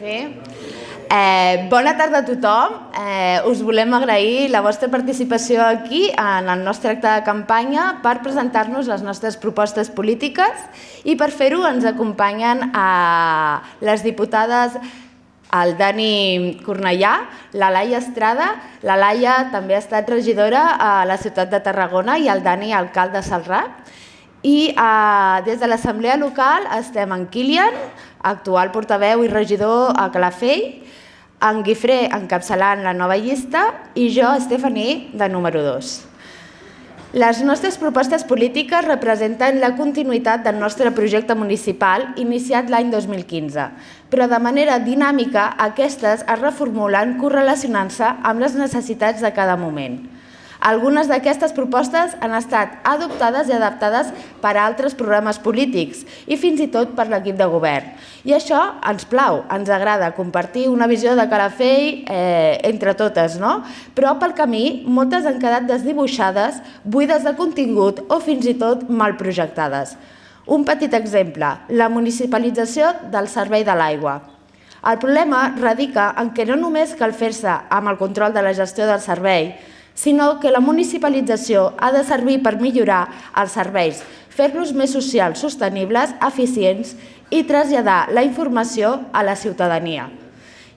fer. Bona tarda a tothom. Us volem agrair la vostra participació aquí en el nostre acte de campanya per presentar-nos les nostres propostes polítiques i per fer-ho ens acompanyen les diputades el Dani Cornellà, la Laia Estrada, la Laia també ha estat regidora a la ciutat de Tarragona i el Dani alcalde de Celrà. I des de l'Assemblea Local estem en Kilian, actual portaveu i regidor a Calafell, en Guifré encapçalant la nova llista i jo, Estefany, de número 2. Les nostres propostes polítiques representen la continuïtat del nostre projecte municipal iniciat l'any 2015, però de manera dinàmica aquestes es reformulen correlacionant-se amb les necessitats de cada moment. Algunes d'aquestes propostes han estat adoptades i adaptades per a altres programes polítics i fins i tot per l'equip de govern. I això ens plau, ens agrada compartir una visió de Calafell entre totes, no? Però pel camí moltes han quedat desdibuixades, buides de contingut o fins i tot mal projectades. Un petit exemple, la municipalització del servei de l'aigua. El problema radica en què no només cal fer-se amb el control de la gestió del servei, sinó que la municipalització ha de servir per millorar els serveis, fer-los més socials, sostenibles, eficients i traslladar la informació a la ciutadania.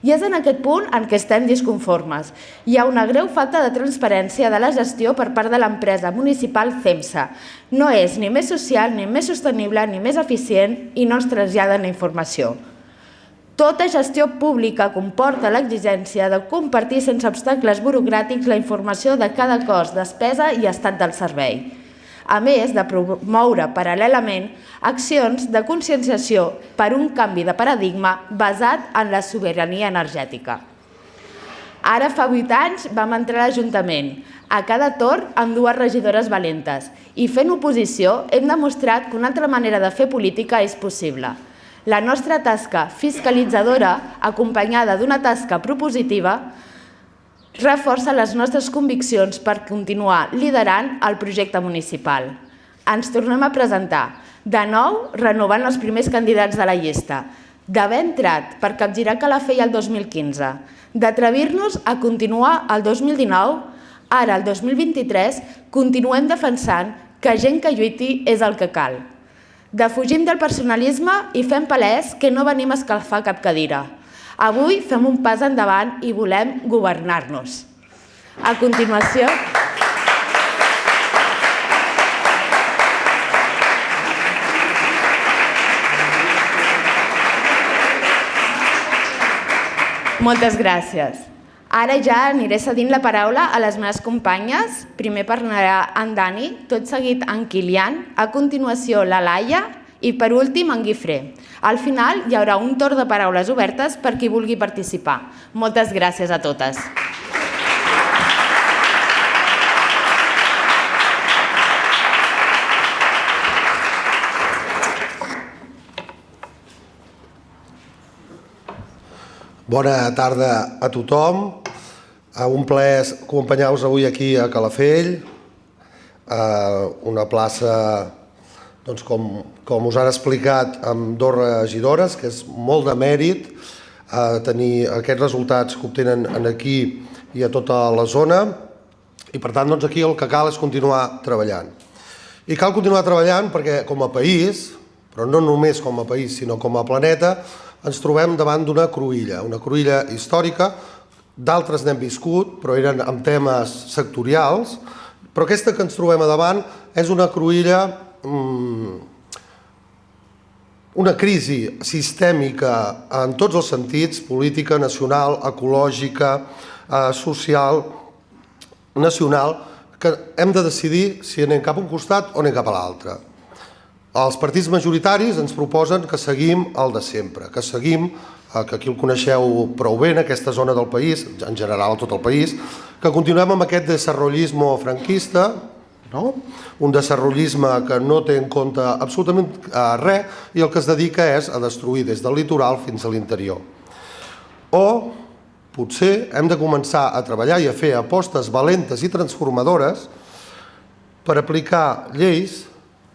I és en aquest punt en què estem disconformes. Hi ha una greu falta de transparència de la gestió per part de l'empresa municipal CEMSA. No és ni més social, ni més sostenible, ni més eficient i no ens traslladen la informació. Tota gestió pública comporta l'exigència de compartir sense obstacles burocràtics la informació de cada cost, despesa i estat del servei, a més de promoure paral·lelament accions de conscienciació per un canvi de paradigma basat en la sobirania energètica. Ara fa 8 anys vam entrar a l'Ajuntament, a cada torn amb 2 regidores valentes, i fent oposició hem demostrat que una altra manera de fer política és possible. La nostra tasca fiscalitzadora, acompanyada d'una tasca propositiva, reforça les nostres conviccions per continuar liderant el projecte municipal. Ens tornem a presentar, de nou renovant els primers candidats de la llista, d'haver entrat per capgirar Calafell el 2015, d'atrevir-nos a continuar el 2019, ara el 2023 continuem defensant que gent que lluiti és el que cal. Defugim del personalisme i fem palès que no venim a escalfar cap cadira. Avui fem un pas endavant i volem governar-nos. A continuació... Moltes gràcies. Ara ja aniré cedint la paraula a les meves companyes. Primer parlarà en Dani, tot seguit en Kilian, a continuació la Laia i per últim en Guifré. Al final hi haurà un torn de paraules obertes per qui vulgui participar. Moltes gràcies a totes. Bona tarda a tothom. Un plaer acompanyar-vos avui aquí a Calafell, una plaça, com us han explicat, amb 2 regidores, que és molt de mèrit tenir aquests resultats que obtenen aquí i a tota la zona. I per tant, aquí el que cal és continuar treballant. I cal continuar treballant perquè com a país, però no només com a país, sinó com a planeta, ens trobem davant d'una cruïlla històrica. D'altres n'hem viscut, però eren amb temes sectorials, però aquesta que ens trobem a davant és una cruïlla, una crisi sistèmica en tots els sentits, política, nacional, ecològica, social, nacional, que hem de decidir si anem cap a un costat o anem cap a l'altre. Els partits majoritaris ens proposen que seguim el de sempre, que seguim, que aquí el coneixeu prou bé en aquesta zona del país, en general a tot el país, que continuem amb aquest desarrollisme franquista, un desarrollisme que no té en compte absolutament res i el que es dedica és a destruir des del litoral fins a l'interior. O potser hem de començar a treballar i a fer apostes valentes i transformadores per aplicar lleis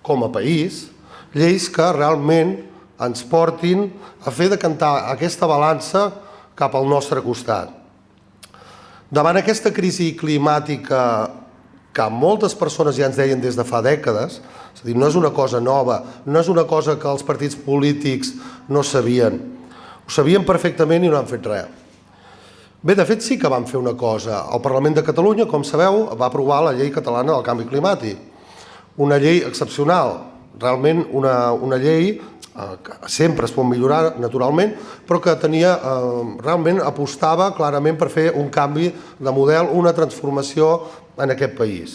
com a país, lleis que realment ens portin a fer decantar aquesta balança cap al nostre costat. Davant aquesta crisi climàtica que moltes persones ja ens deien des de fa dècades, és a dir, no és una cosa nova, no és una cosa que els partits polítics no sabien. Ho sabien perfectament i no han fet res. Bé, de fet sí que van fer una cosa. El Parlament de Catalunya, com sabeu, va aprovar la llei catalana del canvi climàtic. Una llei excepcional, realment una llei que sempre es pot millorar naturalment, però que realment apostava clarament per fer un canvi de model, una transformació en aquest país.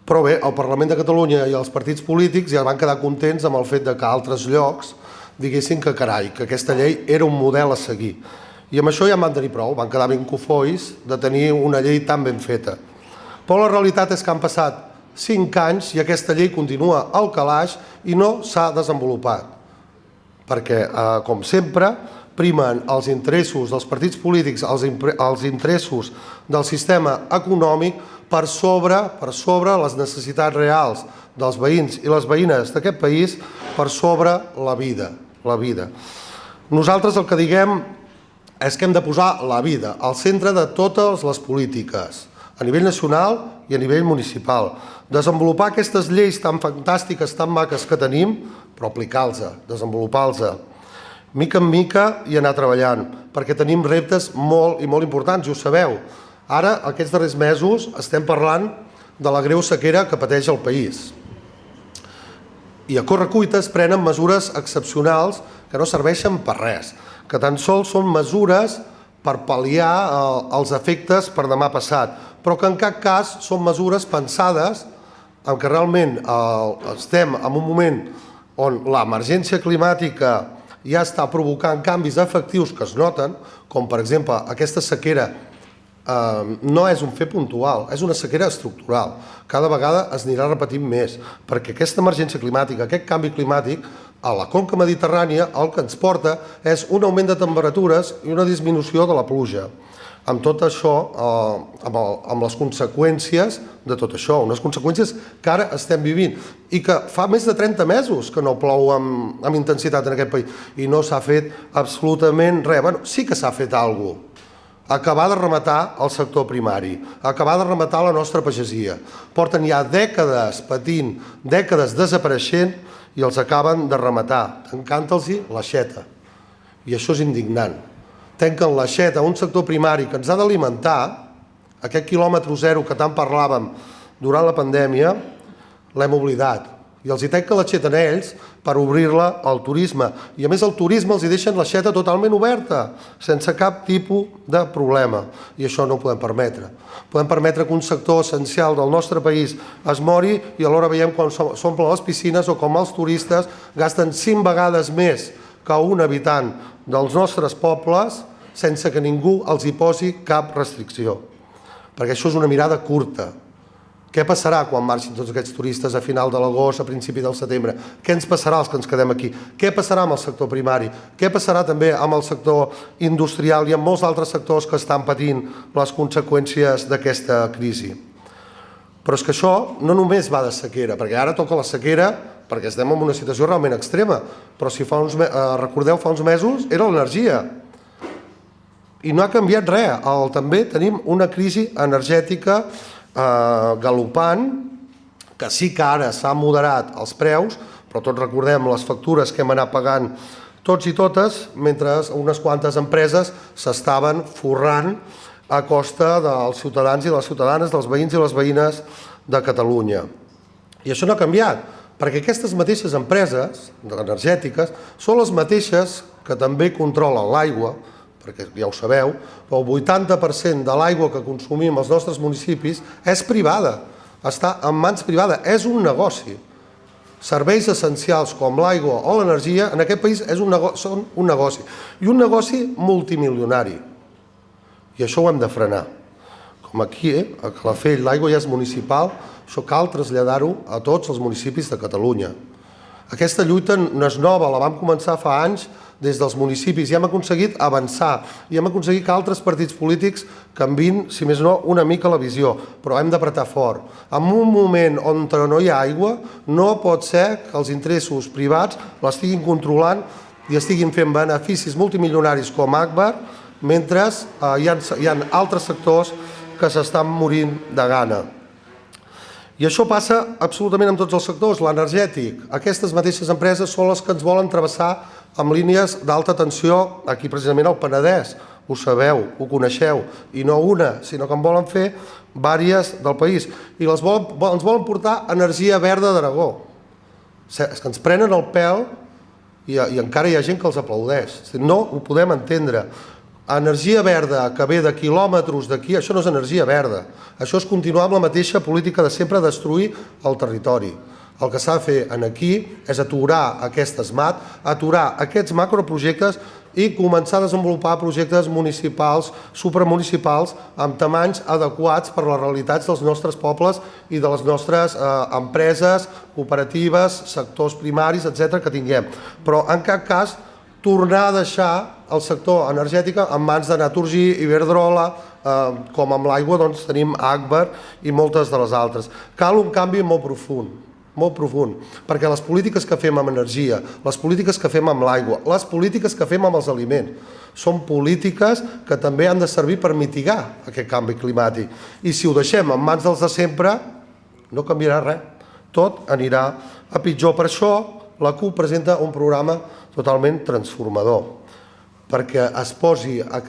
Però bé, el Parlament de Catalunya i els partits polítics ja van quedar contents amb el fet que altres llocs diguessin que carai, que aquesta llei era un model a seguir. I amb això ja en van tenir prou, van quedar ben cofois de tenir una llei tan ben feta. Però la realitat és que han passat 5 anys i aquesta llei continua al calaix i no s'ha desenvolupat. Perquè, com sempre, primen els interessos dels partits polítics, els interessos del sistema econòmic per sobre les necessitats reals dels veïns i les veïnes d'aquest país, per sobre la vida. Nosaltres el que diguem és que hem de posar la vida al centre de totes les polítiques, a nivell nacional i a nivell municipal. Desenvolupar aquestes lleis tan fantàstiques, tan maques que tenim, però aplicar-los, desenvolupar-los, mica en mica i anar treballant, perquè tenim reptes molt i molt importants, i ho sabeu. Ara, aquests darrers mesos, estem parlant de la greu sequera que pateix el país. I a correcuita es prenen mesures excepcionals que no serveixen per res, que tan sols són mesures per pal·liar els efectes per demà passat, però que en cap cas són mesures pensades en què realment estem en un moment on l'emergència climàtica ja està provocant canvis efectius que es noten, com per exemple aquesta sequera no és un fet puntual, és una sequera estructural. Cada vegada es anirà repetint més, perquè aquesta emergència climàtica, aquest canvi climàtic, a la conca mediterrània el que ens porta és un augment de temperatures i una disminució de la pluja. Amb tot això, amb les conseqüències de tot això, unes conseqüències que ara estem vivint i que fa més de 30 mesos que no plou amb intensitat en aquest país i no s'ha fet absolutament res. Bueno, sí que s'ha fet alguna cosa. Acabar de rematar el sector primari, acabar de rematar la nostra pagesia. Porten ja dècades patint, dècades desapareixent i els acaben de rematar, tancant-los l'aixeta. I això és indignant. Tanquen l'aixeta a un sector primari que ens ha d'alimentar, aquest quilòmetre zero que tant parlàvem durant la pandèmia, l'hem oblidat. I els hi tanquen l'aixeta a ells per obrir-la al turisme. I a més el turisme els hi deixen l'aixeta totalment oberta, sense cap tipus de problema. I això no ho podem permetre. Podem permetre que un sector essencial del nostre país es mori i alhora veiem quan s'omplen les piscines o com els turistes gasten 5 vegades més que un habitant dels nostres pobles sense que ningú els hi posi cap restricció. Perquè això és una mirada curta. Què passarà quan marxin tots aquests turistes a final de l'agost, a principi del setembre? Què ens passarà als que ens quedem aquí? Què passarà amb el sector primari? Què passarà també amb el sector industrial i amb molts altres sectors que estan patint les conseqüències d'aquesta crisi? Però és que això no només va de sequera, perquè ara toca la sequera perquè estem en una situació realment extrema, però si recordeu, fa uns mesos era l'energia. I no ha canviat res. També tenim una crisi energètica galopant, que sí que ara s'han moderat els preus, però tots recordem les factures que hem anat pagant tots i totes, mentre unes quantes empreses s'estaven forrant a costa dels ciutadans i les ciutadanes, dels veïns i les veïnes de Catalunya. I això no ha canviat, perquè aquestes mateixes empreses energètiques són les mateixes que també controlen l'aigua, perquè ja ho sabeu, el 80% de l'aigua que consumim als nostres municipis és privada, està en mans privades, és un negoci. Serveis essencials com l'aigua o l'energia en aquest país són un negoci, i un negoci multimilionari. I això ho hem de frenar. Com aquí, a Calafell, l'aigua ja és municipal, això cal traslladar-ho a tots els municipis de Catalunya. Aquesta lluita no és nova, la vam començar fa anys des dels municipis, i hem aconseguit avançar, i hem aconseguit que altres partits polítics canviïn, si més no, una mica la visió, però hem d'apretar fort. En un moment on no hi ha aigua, no pot ser que els interessos privats l'estiguin controlant i estiguin fent beneficis multimilionaris com Agbar, mentre hi ha altres sectors que s'estan morint de gana. I això passa absolutament en tots els sectors. L'energètic, aquestes mateixes empreses són les que ens volen travessar amb línies d'alta tensió aquí precisament al Penedès. Ho sabeu, ho coneixeu, i no una, sinó que en volen fer diverses del país. I ens volen portar energia verda d'Aragó. És que ens prenen el pèl i encara hi ha gent que els aplaudeix. No ho podem entendre. Energia verda que ve de quilòmetres d'aquí, això no és energia verda. Això és continuar amb la mateixa política de sempre destruir el territori. El que s'ha de fer aquí és aturar aquest SMAT, aturar aquests macroprojectes i començar a desenvolupar projectes municipals, supramunicipals, amb tamanys adequats per les realitats dels nostres pobles i de les nostres empreses, cooperatives, sectors primaris, etc. que tinguem. Però en cap cas tornar a deixar el sector energètic en mans de Naturgy, Iberdrola, com amb l'aigua doncs tenim Agbar i moltes de les altres. Cal un canvi molt profund, perquè les polítiques que fem amb energia, les polítiques que fem amb l'aigua, les polítiques que fem amb els aliments, són polítiques que també han de servir per mitigar aquest canvi climàtic. I si ho deixem en mans dels de sempre, no canviarà res. Tot anirà a pitjor. Per això la CUP presenta un programa totalment transformador, perquè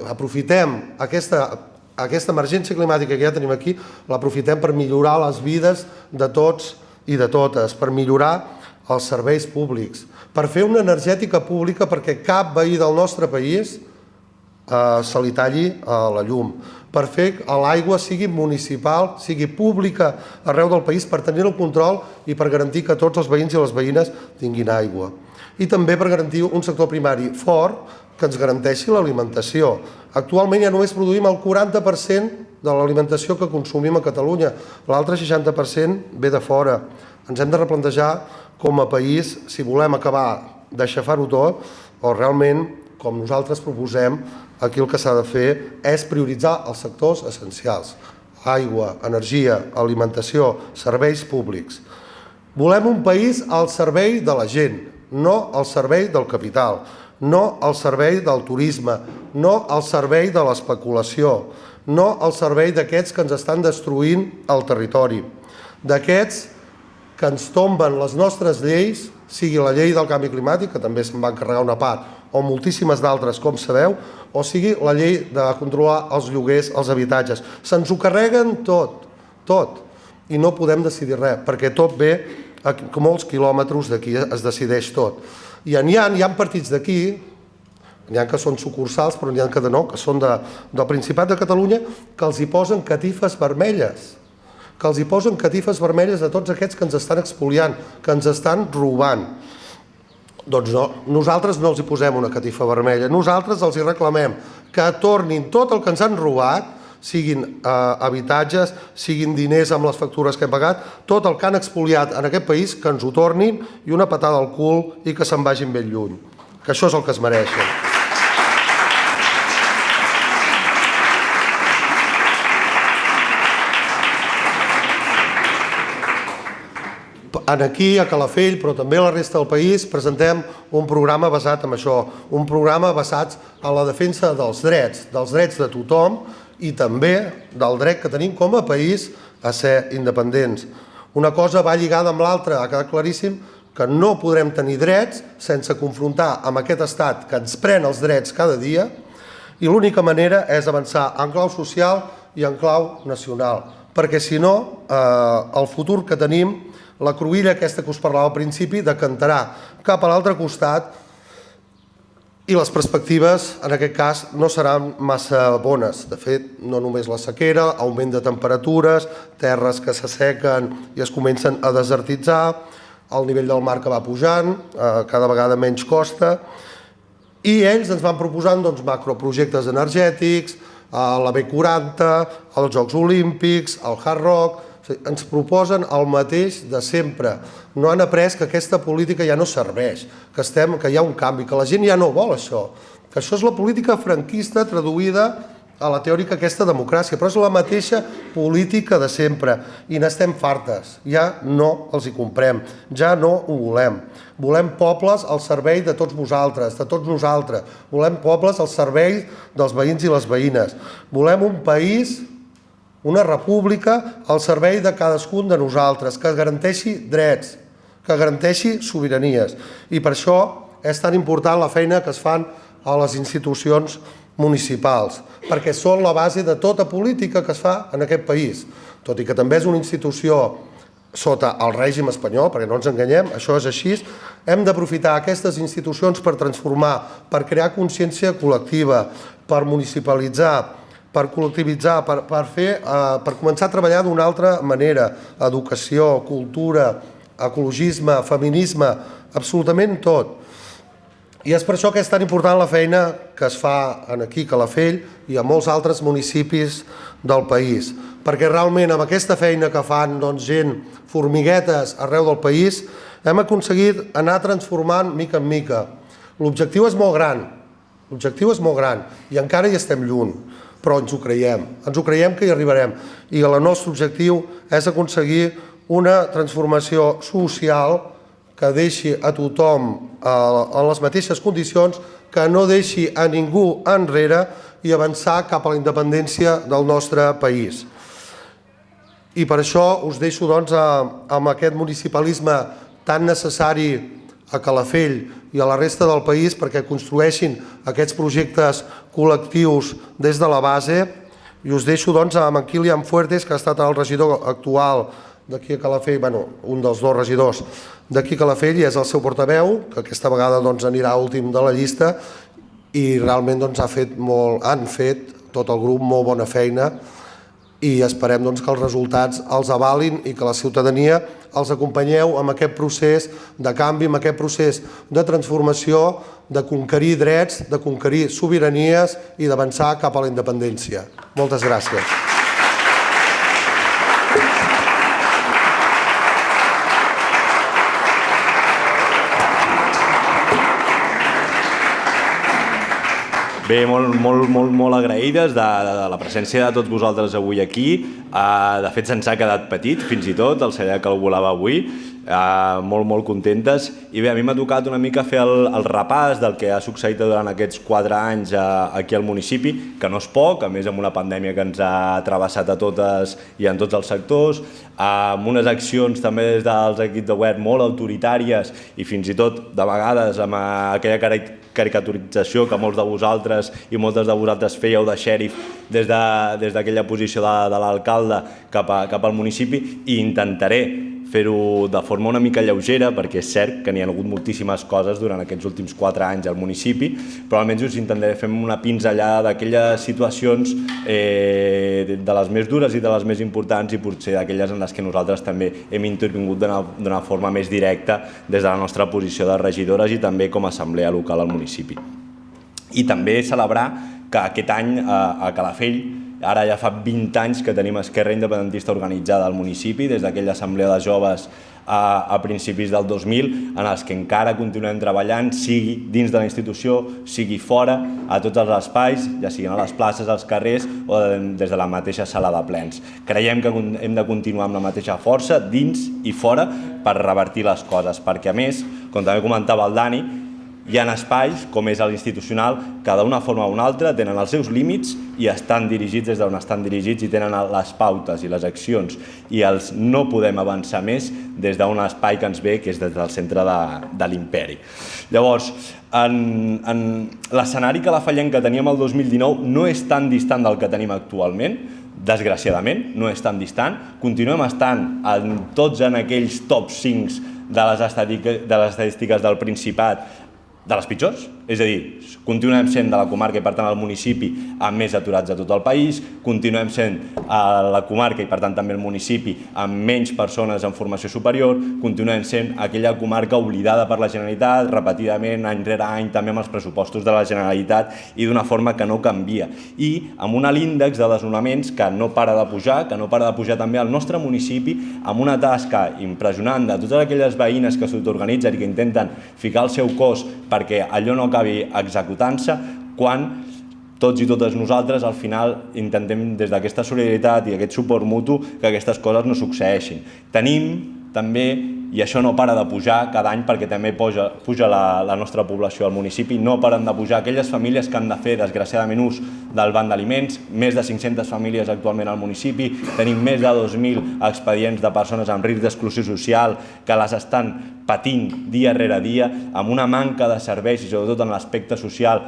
aprofitem aquesta emergència climàtica que ja tenim aquí, l'aprofitem per millorar les vides de tots i de totes, per millorar els serveis públics, per fer una energètica pública perquè cap veí del nostre país se li talli la llum, per fer que l'aigua sigui municipal, sigui pública arreu del país, per tenir el control i per garantir que tots els veïns i les veïnes tinguin aigua. I també per garantir un sector primari fort que ens garanteixi l'alimentació. Actualment ja només produïm el 40% de l'alimentació que consumim a Catalunya, l'altre 60% ve de fora. Ens hem de replantejar com a país si volem acabar d'aixafar-ho tot o realment, com nosaltres proposem, aquí el que s'ha de fer és prioritzar els sectors essencials: aigua, energia, alimentació, serveis públics. Volem un país al servei de la gent, no al servei del capital, no al servei del turisme, no al servei de l'especulació, no al servei d'aquests que ens estan destruint el territori, d'aquests que ens tomben les nostres lleis, sigui la llei del canvi climàtic, que també se'n va encarregar una part, o moltíssimes d'altres, com sabeu, o sigui la llei de controlar els lloguers, els habitatges. Se'ns ho carreguen tot, i no podem decidir res, perquè tot ve a molts quilòmetres d'aquí es decideix tot. I hi ha partits d'aquí, n'hi ha que són sucursals, però n'hi ha que no, que són del Principat de Catalunya, que els hi posen catifes vermelles, a tots aquests que ens estan expoliant, que ens estan robant. Doncs no, nosaltres no els hi posem una catifa vermella, nosaltres els hi reclamem que tornin tot el que ens han robat, siguin habitatges, siguin diners amb les factures que hem pagat, tot el que han expoliat en aquest país, que ens ho tornin i una patada al cul i que se'n vagin ben lluny, que això és el que es mereixen. Aquí, a Calafell, però també a la resta del país, presentem un programa basat en això, un programa basat en la defensa dels drets de tothom i també del dret que tenim com a país a ser independents. Una cosa va lligada amb l'altra, ha quedat claríssim que no podrem tenir drets sense confrontar amb aquest estat que ens pren els drets cada dia, i l'única manera és avançar en clau social i en clau nacional, perquè si no, el futur que tenim, la cruïlla aquesta que us parlava al principi, decantarà cap a l'altre costat i les perspectives, en aquest cas, no seran massa bones. De fet, no només la sequera, augment de temperatures, terres que s'assequen i es comencen a desertitzar, el nivell del mar que va pujant, cada vegada menys costa, i ells ens van proposant macroprojectes energètics, la B40, els Jocs Olímpics, el Hard Rock. Ens proposen el mateix de sempre. No han après que aquesta política ja no serveix, que hi ha un canvi, que la gent ja no vol això, que això és la política franquista traduïda a la teòrica aquesta democràcia, però és la mateixa política de sempre i n'estem fartes, ja no els hi comprem, ja no ho volem. Volem pobles al servei de tots vosaltres, de tots nosaltres, volem pobles al servei dels veïns i les veïnes, volem un país, una república al servei de cadascun de nosaltres, que garanteixi drets, que garanteixi sobiranies. I per això és tan important la feina que es fan a les institucions municipals, perquè són la base de tota política que es fa en aquest país. Tot i que també és una institució sota el règim espanyol, perquè no ens enganyem, això és així, hem d'aprofitar aquestes institucions per transformar, per crear consciència col·lectiva, per municipalitzar, per col·lectivitzar, per començar a treballar d'una altra manera. Educació, cultura, ecologisme, feminisme, absolutament tot. I és per això que és tan important la feina que es fa aquí a Calafell i a molts altres municipis del país. Perquè realment amb aquesta feina que fan gent, formiguetes arreu del país, hem aconseguit anar transformant mica en mica. L'objectiu és molt gran i encara hi estem lluny. Però ens ho creiem que hi arribarem. I el nostre objectiu és aconseguir una transformació social que deixi a tothom en les mateixes condicions, que no deixi a ningú enrere i avançar cap a la independència del nostre país. I per això us deixo amb aquest municipalisme tan necessari a Calafell i a la resta del país perquè construeixin aquests projectes col·lectius des de la base, i us deixo amb en Kilian Fuertes, que ha estat el regidor actual d'aquí a Calafell, un dels dos regidors d'aquí a Calafell, i és el seu portaveu, que aquesta vegada anirà últim de la llista, i realment han fet tot el grup molt bona feina, i esperem que els resultats els avalin i que la ciutadania els acompanyeu en aquest procés de canvi, en aquest procés de transformació, de conquerir drets, de conquerir sobiranies i d'avançar cap a la independència. Moltes gràcies. Bé, molt agraïdes de la presència de tots vosaltres avui aquí. De fet, se'ns ha quedat petit, fins i tot, el celler que el volava avui. Molt contentes. I bé, a mi m'ha tocat una mica fer el repàs del que ha succeït durant aquests 4 anys aquí al municipi, que no és poc, a més amb una pandèmia que ens ha travessat a totes i en tots els sectors, amb unes accions també des dels equips de govern molt autoritàries i fins i tot, de vegades, amb aquella caricaturització que molts de vosaltres i moltes de vosaltres fèieu de xèrif des d'aquella posició de l'alcalde cap al municipi, i intentaré fer-ho de forma una mica lleugera, perquè és cert que n'hi ha hagut moltíssimes coses durant aquests últims 4 anys al municipi, però almenys us intentaré fer una pinzellada d'aquelles situacions de les més dures i de les més importants, i potser d'aquelles en les que nosaltres també hem intervingut d'una forma més directa des de la nostra posició de regidores i també com a assemblea local al municipi. I també celebrar que aquest any a Calafell, ara ja fa 20 anys que tenim Esquerra Independentista organitzada al municipi, des d'aquella assemblea de joves a principis del 2000, en els que encara continuem treballant, sigui dins de la institució, sigui fora, a tots els espais, ja siguin a les places, als carrers o des de la mateixa sala de plens. Creiem que hem de continuar amb la mateixa força, dins i fora, per revertir les coses, perquè a més, com també comentava el Dani, hi ha espais, com és l'institucional, que d'una forma o una altra tenen els seus límits i estan dirigits des d'on estan dirigits i tenen les pautes i les accions, i els no podem avançar més des d'un espai que ens ve, que és des del centre de l'imperi. Llavors, l'escenari calafellenc que teníem el 2019 no és tan distant del que tenim actualment, desgraciadament, no és tan distant. Continuem estant tots en aquells top 5 de les estadístiques del Principat, de les pitjors, és a dir, continuem sent de la comarca i per tant el municipi amb més aturats de tot el país, continuem sent la comarca i per tant també el municipi amb menys persones en formació superior, continuem sent aquella comarca oblidada per la Generalitat repetidament any rere any també amb els pressupostos de la Generalitat i d'una forma que no canvia i amb un alt índex de desnonaments que no para de pujar també al nostre municipi amb una tasca impressionant de totes aquelles veïnes que s'autoorganitzen i que intenten ficar el seu cos perquè allò no acabi executant-se, quan tots i totes nosaltres al final intentem des d'aquesta solidaritat i aquest suport mutu que aquestes coses no succeeixin. Tenim també, i això no para de pujar cada any perquè també puja la nostra població al municipi, no paren de pujar aquelles famílies que han de fer desgraciadament ús del banc d'aliments, més de 500 famílies actualment al municipi, tenim més de 2.000 expedients de persones amb risc d'exclusió social que les estan patint dia rere dia, amb una manca de serveis i sobretot en l'aspecte social,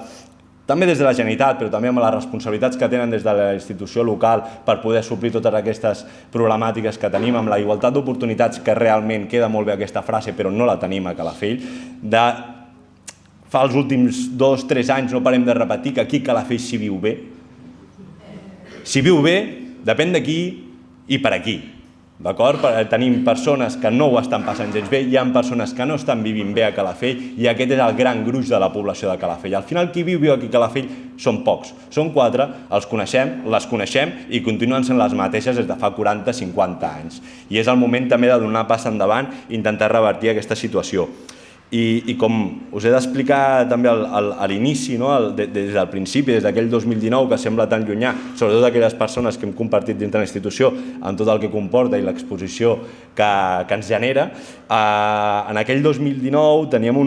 també des de la Generalitat, però també amb les responsabilitats que tenen des de la institució local per poder suplir totes aquestes problemàtiques que tenim, amb la igualtat d'oportunitats, que realment queda molt bé aquesta frase, però no la tenim a Calafell, fa els últims 2 o 3 anys no parem de repetir que aquí a Calafell s'hi viu bé. S'hi viu bé, depèn de qui i per a qui. D'acord? Tenim persones que no ho estan passant gens bé, hi ha persones que no estan vivint bé a Calafell i aquest és el gran gruix de la població de Calafell. Al final qui viu aquí a Calafell són pocs, són 4, els coneixem, les coneixem i continuen sent les mateixes des de fa 40-50 anys. I és el moment també de donar pas endavant i intentar revertir aquesta situació. I com us he d'explicar també a l'inici, des del principi, des d'aquell 2019 que sembla tan llunyà, sobretot aquelles persones que hem compartit dins de la institució amb tot el que comporta i l'exposició que ens genera, en aquell 2019 teníem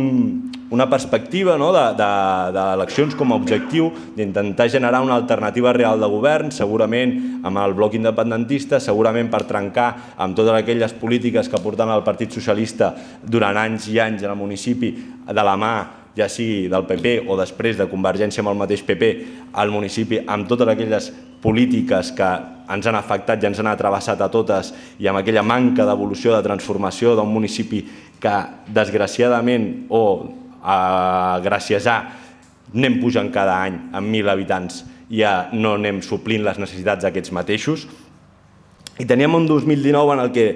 una perspectiva d'eleccions com a objectiu d'intentar generar una alternativa real de govern, segurament amb el bloc independentista, segurament per trencar amb totes aquelles polítiques que porten el Partit Socialista durant anys i anys en el municipi de la mà, ja sigui del PP o després de Convergència amb el mateix PP, al municipi amb totes aquelles polítiques que ens han afectat i ens han travessat a totes i amb aquella manca d'evolució, de transformació d'un municipi que desgraciadament o gràcies a anem pujant cada any amb 1.000 habitants i no anem suplint les necessitats d'aquests mateixos. I teníem un 2019 en el que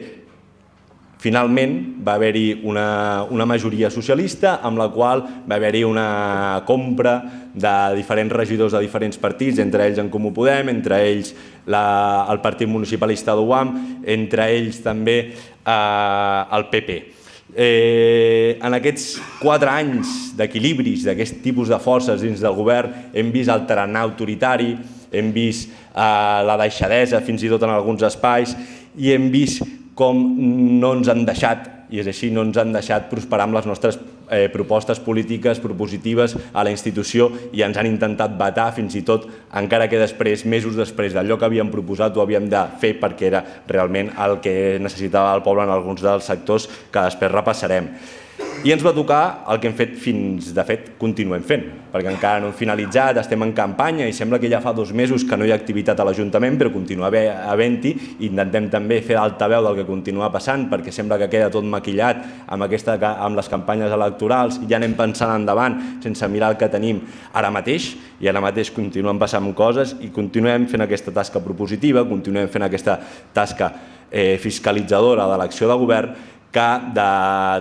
finalment va haver-hi una majoria socialista amb la qual va haver-hi una compra de diferents regidors de diferents partits, entre ells en Comú Podem, entre ells el Partit Municipalista d'UAM, entre ells també el PP. En aquests 4 anys d'equilibris d'aquest tipus de forces dins del govern hem vist el tarannà autoritari, hem vist la deixadesa fins i tot en alguns espais i hem vist com no ens han deixat, i és així, no ens han deixat prosperar amb les nostres propostes polítiques propositives a la institució i ens han intentat vetar fins i tot, encara que després, mesos després d'allò que havíem proposat, ho havíem de fer perquè era realment el que necessitava el poble en alguns dels sectors que després repassarem. I ens va tocar el que hem fet fins, de fet, continuem fent, perquè encara no hem finalitzat, estem en campanya i sembla que ja fa 2 mesos que no hi ha activitat a l'Ajuntament, però continua havent-hi i intentem també fer d'altaveu del que continua passant, perquè sembla que queda tot maquillat amb les campanyes electorals i ja anem pensant endavant sense mirar el que tenim ara mateix, i ara mateix continuen passant coses i continuem fent aquesta tasca propositiva, continuem fent aquesta tasca fiscalitzadora de l'acció de govern que de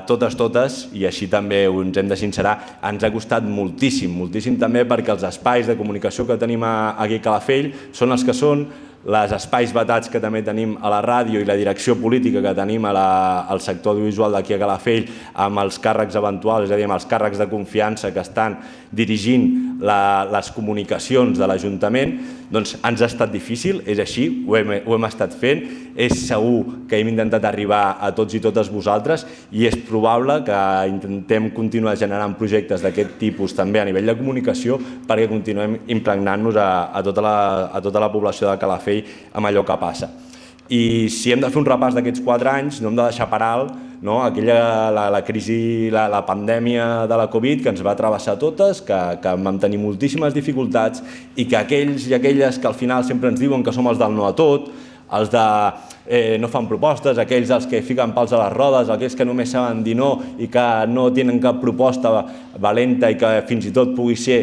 totes, i així també ens hem de sincerar, ens ha costat moltíssim, moltíssim també perquè els espais de comunicació que tenim aquí a Calafell són els que són, els espais vetats que també tenim a la ràdio i la direcció política que tenim al sector audiovisual d'aquí a Calafell amb els càrrecs eventuals, és a dir, amb els càrrecs de confiança que estan dirigint les comunicacions de l'Ajuntament, doncs ens ha estat difícil, és així, ho hem estat fent, és segur que hem intentat arribar a tots i totes vosaltres i és probable que intentem continuar generant projectes d'aquest tipus també a nivell de comunicació perquè continuem impregnant-nos a tota la població de Calafell amb allò que passa. I si hem de fer un repàs d'aquests 4 anys, no hem de deixar per alt la crisi, la pandèmia de la Covid que ens va travessar totes, que vam tenir moltíssimes dificultats i que aquells i aquelles que al final sempre ens diuen que som els del no a tot, els de no fan propostes, aquells els que fiquen pals a les rodes, aquells que només saben dir no i que no tenen cap proposta valenta i que fins i tot pugui ser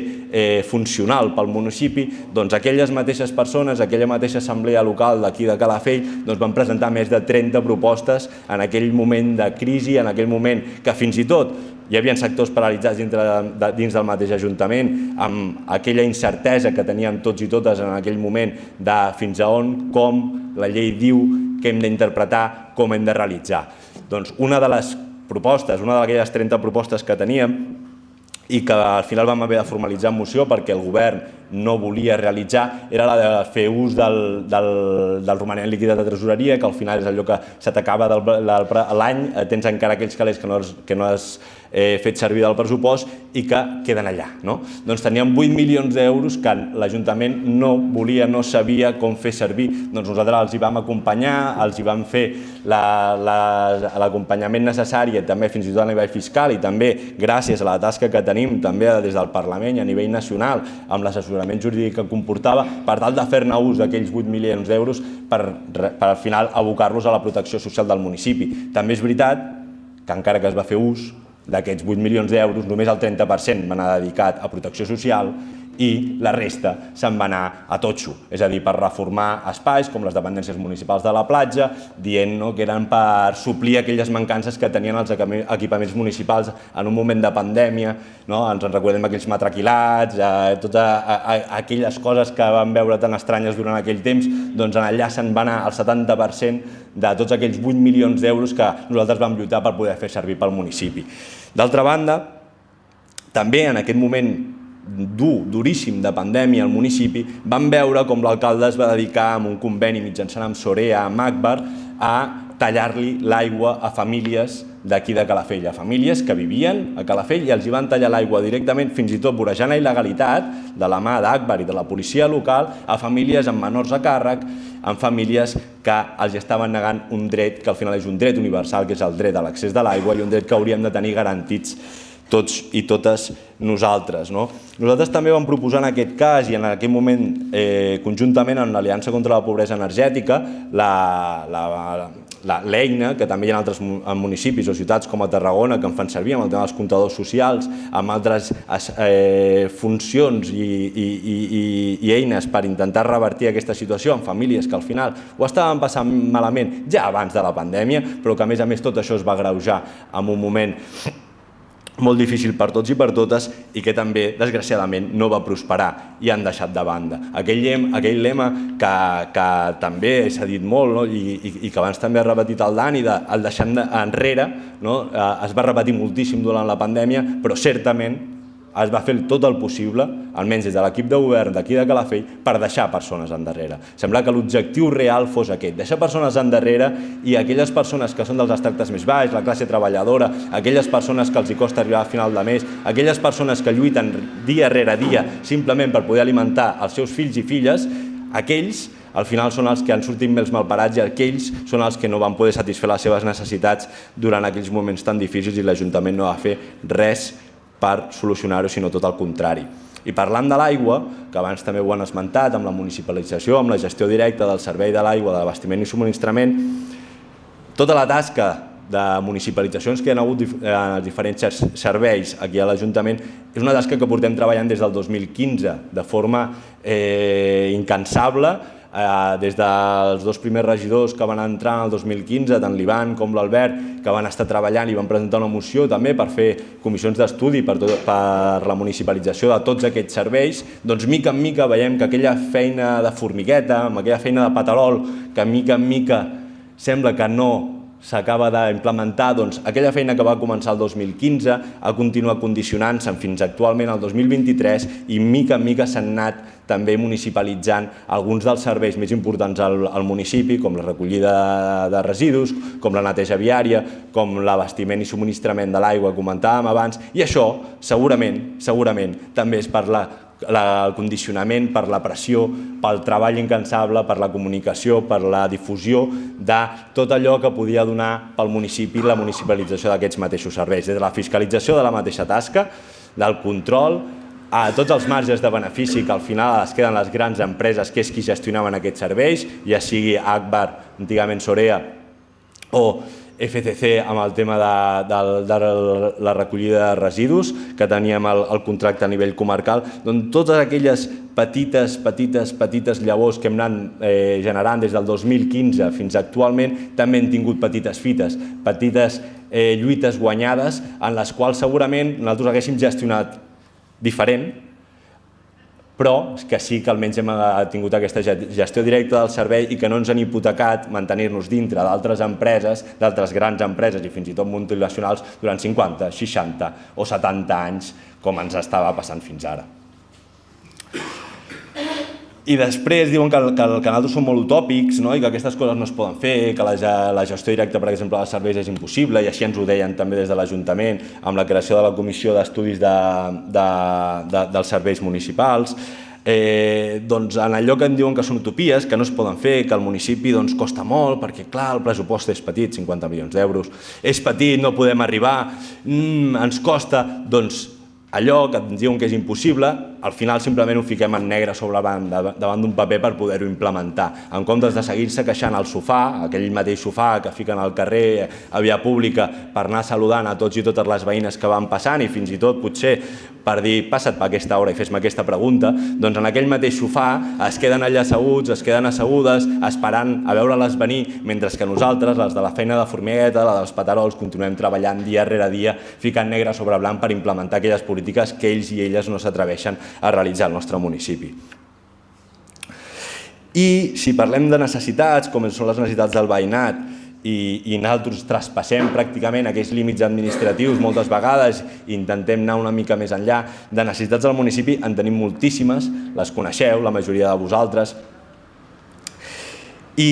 funcional pel municipi, doncs aquelles mateixes persones, aquella mateixa assemblea local d'aquí de Calafell, doncs van presentar més de 30 propostes en aquell moment de crisi, en aquell moment que fins i tot hi havia sectors paralitzats dins del mateix Ajuntament, amb aquella incertesa que teníem tots i totes en aquell moment de fins a on, com la llei diu que hem d'interpretar, com hem de realitzar. Doncs una de les propostes, una d'aquelles 30 propostes que teníem i que al final vam haver de formalitzar en moció perquè el govern no volia realitzar, era la de fer ús del romanent líquid de tresoreria, que al final és allò que se t'acaba l'any, tens encara aquells calés que no has fet servir del pressupost i que queden allà. Doncs teníem 8 milions d'euros que l'Ajuntament no volia, no sabia com fer servir. Doncs nosaltres els hi vam acompanyar, els hi vam fer l'acompanyament necessari, també fins i tot a nivell fiscal i també gràcies a la tasca que tenim també des del Parlament i a nivell nacional amb l'assessorament jurídic que comportava per tal de fer-ne ús d'aquells 8 milions d'euros per al final abocar-los a la protecció social del municipi. També és veritat que encara que es va fer ús d'aquests 8 milions d'euros, només el 30% va anar dedicat a protecció social i la resta se'n va anar a totxo, és a dir, per reformar espais com les dependències municipals de la platja, dient que eren per suplir aquelles mancances que tenien els equipaments municipals en un moment de pandèmia, ens en recordem aquells matraquilats, totes aquelles coses que vam veure tan estranyes durant aquell temps, doncs allà se'n va anar el 70% de tots aquells 8 milions d'euros que nosaltres vam lluitar per poder fer servir pel municipi. D'altra banda, també en aquest moment duríssim de pandèmia al municipi, vam veure com l'alcalde es va dedicar amb un conveni mitjançant amb Sorea, amb Agbar, a tallar-li l'aigua a famílies d'aquí de Calafell, a famílies que vivien a Calafell i els hi van tallar l'aigua directament, fins i tot vorejant la il·legalitat de la mà d'Agbar i de la policia local, a famílies amb menors a càrrec, amb famílies que els estaven negant un dret que al final és un dret universal, que és el dret a l'accés de l'aigua i un dret que hauríem de tenir garantits tots i totes nosaltres. Nosaltres també vam proposar en aquest cas i en aquell moment, conjuntament amb l'Aliança contra la Pobresa Energètica, l'eina, que també hi ha altres municipis o ciutats com a Tarragona que en fan servir amb el tema dels comptadors socials, amb altres funcions i eines per intentar revertir aquesta situació en famílies que al final ho estaven passant malament ja abans de la pandèmia, però que a més tot això es va agreujar en un moment molt difícil per tots i per totes i que també, desgraciadament, no va prosperar i han deixat de banda. Aquell lema que també s'ha dit molt i que abans també ha repetit el Dani, el deixant enrere, es va repetir moltíssim durant la pandèmia, però certament es va fer tot el possible, almenys des de l'equip de govern d'aquí de Calafell, per deixar persones endarrere. Sembla que l'objectiu real fos aquest, deixar persones endarrere i aquelles persones que són dels estrates més baix, la classe treballadora, aquelles persones que els hi costa arribar a final de mes, aquelles persones que lluiten dia rere dia simplement per poder alimentar els seus fills i filles, aquells al final són els que han sortit més malparats i aquells són els que no van poder satisfer les seves necessitats durant aquells moments tan difícils i l'Ajuntament no va fer res per solucionar-ho, sinó tot el contrari. I parlant de l'aigua, que abans també ho han esmentat, amb la municipalització, amb la gestió directa del servei de l'aigua, de l'abastiment i subministrament, tota la tasca de municipalitzacions que hi ha hagut en diferents serveis aquí a l'Ajuntament és una tasca que portem treballant des del 2015 de forma incansable, des dels dos primers regidors que van entrar en el 2015, tant l'Ivan com l'Albert, que van estar treballant i van presentar una moció també per fer comissions d'estudi per la municipalització de tots aquests serveis, doncs mica en mica veiem que aquella feina de formigueta, amb aquella feina de paterol, que mica en mica sembla que no s'acaba d'implementar, doncs aquella feina que va començar el 2015 ha continuat condicionant-se fins actualment el 2023 i mica en mica s'han anat també municipalitzant alguns dels serveis més importants al municipi, com la recollida de residus, com la neteja viària, com l'abastiment i subministrament de l'aigua que comentàvem abans, i això segurament també és per el condicionament, per la pressió, pel treball incansable, per la comunicació, per la difusió de tot allò que podia donar pel municipi la municipalització d'aquests mateixos serveis, des de la fiscalització de la mateixa tasca, del control, a tots els marges de benefici que al final es queden les grans empreses, que és qui gestionaven aquests serveis, ja sigui Agbar, antigament Sorea, o FCC amb el tema de la recollida de residus, que teníem el contracte a nivell comarcal, doncs totes aquelles petites llavors que hem anat generant des del 2015 fins actualment, també hem tingut petites fites, petites lluites guanyades, en les quals segurament nosaltres haguéssim gestionat diferent, però que sí que almenys hem tingut aquesta gestió directa del servei i que no ens han hipotecat mantenir-nos dintre d'altres empreses, d'altres grans empreses i fins i tot multinacionals durant 50, 60 o 70 anys, com ens estava passant fins ara. I després diuen que nosaltres som molt utòpics, i que aquestes coses no es poden fer, que la gestió directa, per exemple, dels serveis és impossible, i així ens ho deien també des de l'Ajuntament amb la creació de la Comissió d'Estudis dels Serveis Municipals. Doncs en allò que em diuen que són utopies, que no es poden fer, que el municipi costa molt, perquè clar, el pressupost és petit, 50 milions d'euros, és petit, no podem arribar, ens costa, doncs allò que ens diuen que és impossible, al final simplement ho fiquem en negre sobre davant d'un paper per poder-ho implementar. En comptes de seguir-se queixant al sofà, aquell mateix sofà que fiquen al carrer a via pública per anar saludant a tots i totes les veïnes que van passant i fins i tot potser per dir passa't per aquesta hora i fes-me aquesta pregunta, doncs en aquell mateix sofà es queden allà asseguts, es queden assegudes esperant a veure-les venir, mentre que nosaltres, les de la feina de formigueta, la dels patarols, continuem treballant dia rere dia, ficant negre sobre blanc per implementar aquelles polítiques que ells i elles no s'atreveixen a realitzar al nostre municipi. I si parlem de necessitats, com són les necessitats del veïnat, i nosaltres traspassem pràcticament aquells límits administratius moltes vegades i intentem anar una mica més enllà, de necessitats del municipi en tenim moltíssimes, les coneixeu, la majoria de vosaltres, i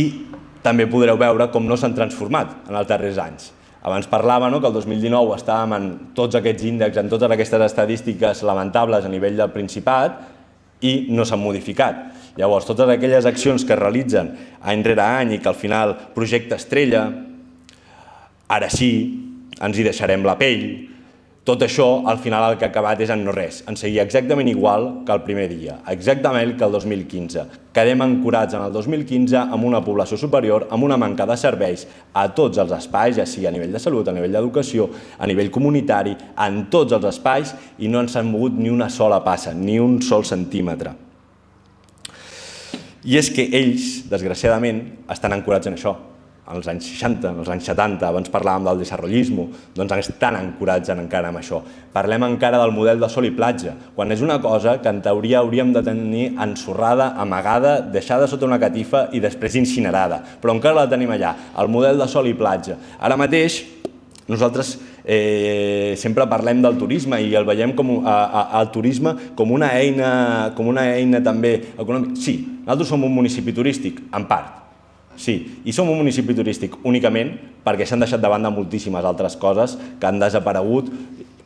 també podreu veure com no s'han transformat en els darrers anys. Abans parlava que el 2019 estàvem en tots aquests índexs, en totes aquestes estadístiques lamentables a nivell del Principat i no s'han modificat. Llavors, totes aquelles accions que es realitzen any rere any i que al final projecte estrella, ara sí, ens hi deixarem la pell, tot això al final el que ha acabat és en no res, en seguir exactament igual que el primer dia, exactament que el 2015. Quedem ancorats en el 2015 amb una població superior, amb una manca de serveis a tots els espais, ja sigui a nivell de salut, a nivell d'educació, a nivell comunitari, en tots els espais, i no ens han mogut ni una sola passa, ni un sol centímetre. I és que ells, desgraciadament, estan ancorats en això. Als anys 60, als anys 70, abans parlàvem del desarrollisme, doncs estan ancorats encara amb això. Parlem encara del model de sol i platja, quan és una cosa que en teoria hauríem de tenir ensorrada, amagada, deixada sota una catifa i després incinerada, però encara la tenim allà, el model de sol i platja. Ara mateix, nosaltres sempre parlem del turisme i el veiem el turisme com una eina també econòmica. Sí, nosaltres som un municipi turístic, en part. Sí, i som un municipi turístic únicament perquè s'han deixat de banda moltíssimes altres coses que han desaparegut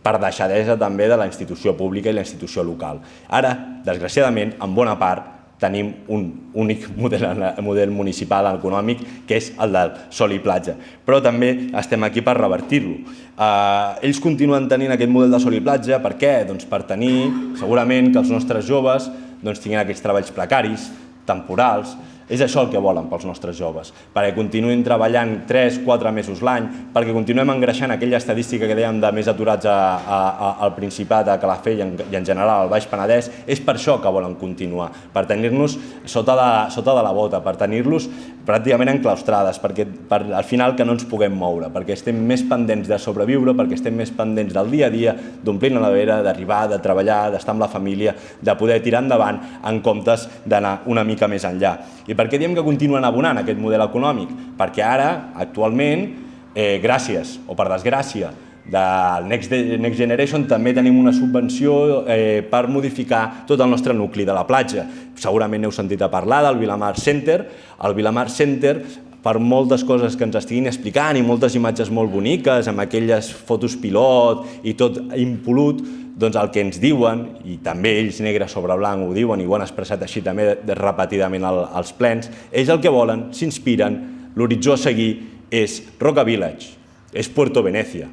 per deixadesa també de la institució pública i la institució local. Ara, desgraciadament, en bona part, tenim un únic model municipal econòmic, que és el del sol i platja. Però també estem aquí per revertir-lo. Ells continuen tenint aquest model de sol i platja, per què? Doncs per tenir, segurament, que els nostres joves tinguin aquests treballs precaris, temporals. És això el que volen pels nostres joves, perquè continuïn treballant 3-4 mesos l'any, perquè continuem engreixant aquella estadística que dèiem de més aturats al Principat, a Calafell i en general al Baix Penedès. És per això que volen continuar, per tenir-nos sota de la bota, per tenir-los pràcticament enclaustrades, perquè al final que no ens puguem moure, perquè estem més pendents de sobreviure, perquè estem més pendents del dia a dia, d'omplir la nevera, d'arribar, de treballar, d'estar amb la família, de poder tirar endavant en comptes d'anar una mica més enllà. I per què diem que continuen abonant aquest model econòmic? Perquè ara, actualment, gràcies o per desgràcia del Next Generation, també tenim una subvenció per modificar tot el nostre nucli de la platja. Segurament heu sentit a parlar del Vilamar Center. El Vilamar Center, per moltes coses que ens estiguin explicant i moltes imatges molt boniques, amb aquelles fotos pilot i tot impolut, doncs el que ens diuen, i també ells negre sobre blanc ho diuen i ho han expressat així també repetidament als plens, és el que volen, s'inspiren, l'horitzó a seguir és Roca Village, és Puerto Venezia,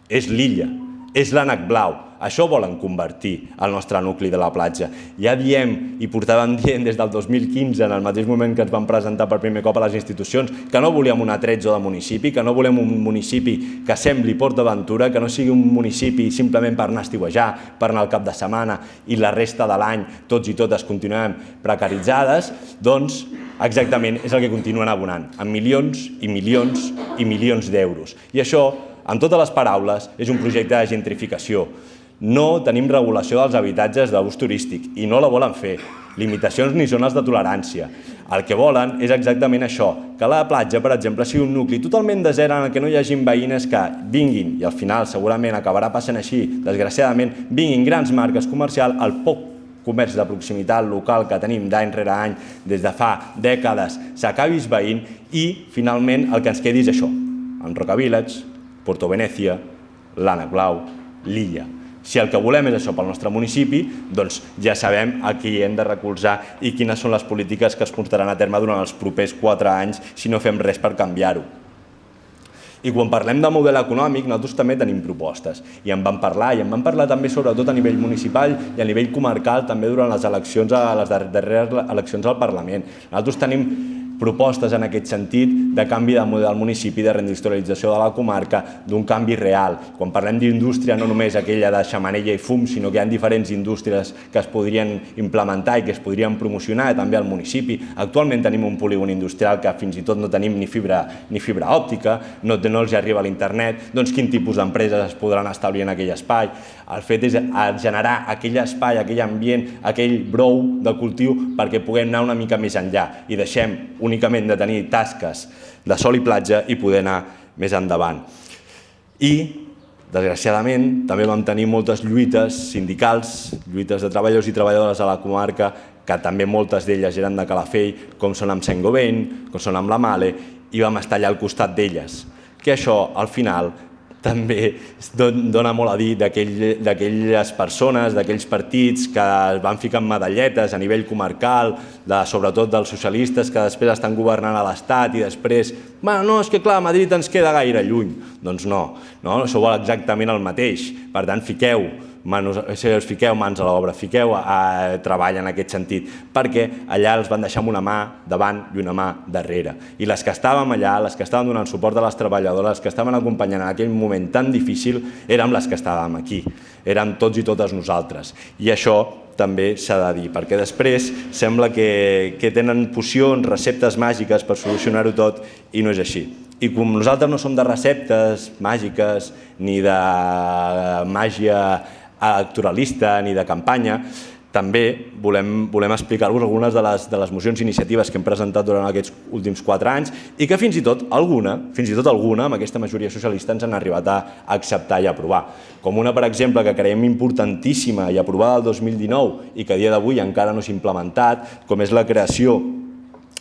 és l'illa, és l'ànec blau. Això volen convertir el nostre nucli de la platja. Ja diem, i portàvem dient des del 2015, en el mateix moment que ens vam presentar per primer cop a les institucions, que no volíem una 13 de municipi, que no volem un municipi que sembli Port d'Aventura, que no sigui un municipi simplement per anar a estiuejar, per anar al cap de setmana i la resta de l'any tots i totes continuem precaritzades, doncs exactament és el que continuen abonant, amb milions i milions i milions d'euros. I això, amb totes les paraules, és un projecte de gentrificació. No tenim regulació dels habitatges d'ús turístic i no la volen fer. Limitacions ni zones de tolerància. El que volen és exactament això, que la platja, per exemple, sigui un nucli totalment desert en el que no hi hagi veïnes que vinguin, i al final segurament acabarà passant així, desgraciadament, vinguin grans marques comercials, el poc comerç de proximitat local que tenim d'any rere any des de fa dècades s'acabi esvaint i finalment el que ens quedi és això, en Roca Village, Porto Venezia, l'Ànec Blau, l'Illa. Si el que volem és això pel nostre municipi, doncs ja sabem a qui hem de recolzar i quines són les polítiques que es portaran a terme durant els propers 4 anys si no fem res per canviar-ho. I quan parlem de model econòmic, nosaltres també tenim propostes. I en vam parlar també sobretot a nivell municipal i a nivell comarcal també durant les darreres eleccions al Parlament. Nosaltres tenim propostes en aquest sentit de canvi de model municipi, de reindustrialització de la comarca, d'un canvi real. Quan parlem d'indústria, no només aquella de xemeneia i fum, sinó que hi ha diferents indústries que es podrien implementar i que es podrien promocionar també al municipi. Actualment tenim un polígon industrial que fins i tot no tenim ni fibra òptica, no els arriba a l'internet, doncs quin tipus d'empreses es podran establir en aquell espai? El fet és generar aquell espai, aquell ambient, aquell brou de cultiu perquè puguem anar una mica més enllà i deixem únicament de tenir tasques de sol i platja i poder anar més endavant. I, desgraciadament, també vam tenir moltes lluites sindicals, lluites de treballadors i treballadores a la comarca, que també moltes d'elles eren de Calafell, com són amb Saint-Gobain, com són amb la Male, i vam estar allà al costat d'elles. Que això, al final, també dona molt a dir d'aquelles persones, d'aquells partits que es van ficar en medalletes a nivell comarcal, sobretot dels socialistes que després estan governant a l'Estat i després, no, és que clar, Madrid ens queda gaire lluny. Doncs no, això vol exactament el mateix. Per tant, fiqueu mans a l'obra, fiqueu a treballar en aquest sentit, perquè allà els van deixar amb una mà davant i una mà darrere. I les que estàvem allà, les que estaven donant suport a les treballadores, les que estaven acompanyant en aquell moment tan difícil, érem les que estàvem aquí, érem tots i totes nosaltres. I això també s'ha de dir, perquè després sembla que tenen pocions, receptes màgiques per solucionar-ho tot i no és així. I com nosaltres no som de receptes màgiques ni de màgia electoralista ni de campanya, també volem explicar-vos algunes de les mocions i iniciatives que hem presentat durant aquests últims 4 anys i que fins i tot alguna, amb aquesta majoria socialista, ens han arribat a acceptar i aprovar. Com una, per exemple, que creiem importantíssima i aprovada el 2019 i que a dia d'avui encara no s'ha implementat, com és la creació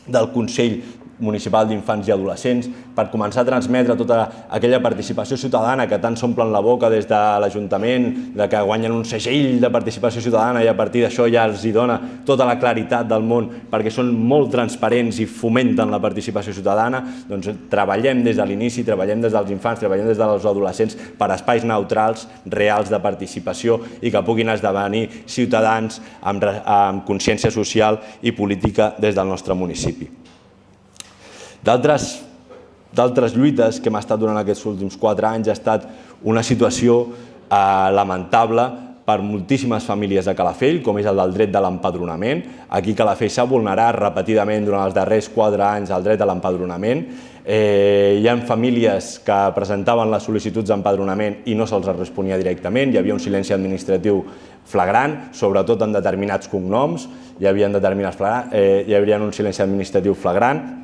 del Consell Municipal d'Infants i Adolescents per començar a transmetre tota aquella participació ciutadana que tant s'omplen la boca des de l'Ajuntament, de que guanyen un segell de participació ciutadana i a partir d'això ja els dona tota la claritat del món perquè són molt transparents i fomenten la participació ciutadana. Doncs treballem des de l'inici, treballem des dels infants, treballem des dels adolescents per espais neutrals, reals de participació i que puguin esdevenir ciutadans amb consciència social i política des del nostre municipi. D'altres lluites que hem estat durant aquests últims 4 anys ha estat una situació lamentable per moltíssimes famílies de Calafell, com és el del dret de l'empadronament. Aquí Calafell s'ha vulnerat repetidament durant els darrers 4 anys el dret de l'empadronament. Hi ha famílies que presentaven les sol·licituds d'empadronament i no se'ls responia directament, hi havia un silenci administratiu flagrant, sobretot en determinats cognoms, hi havia un silenci administratiu flagrant,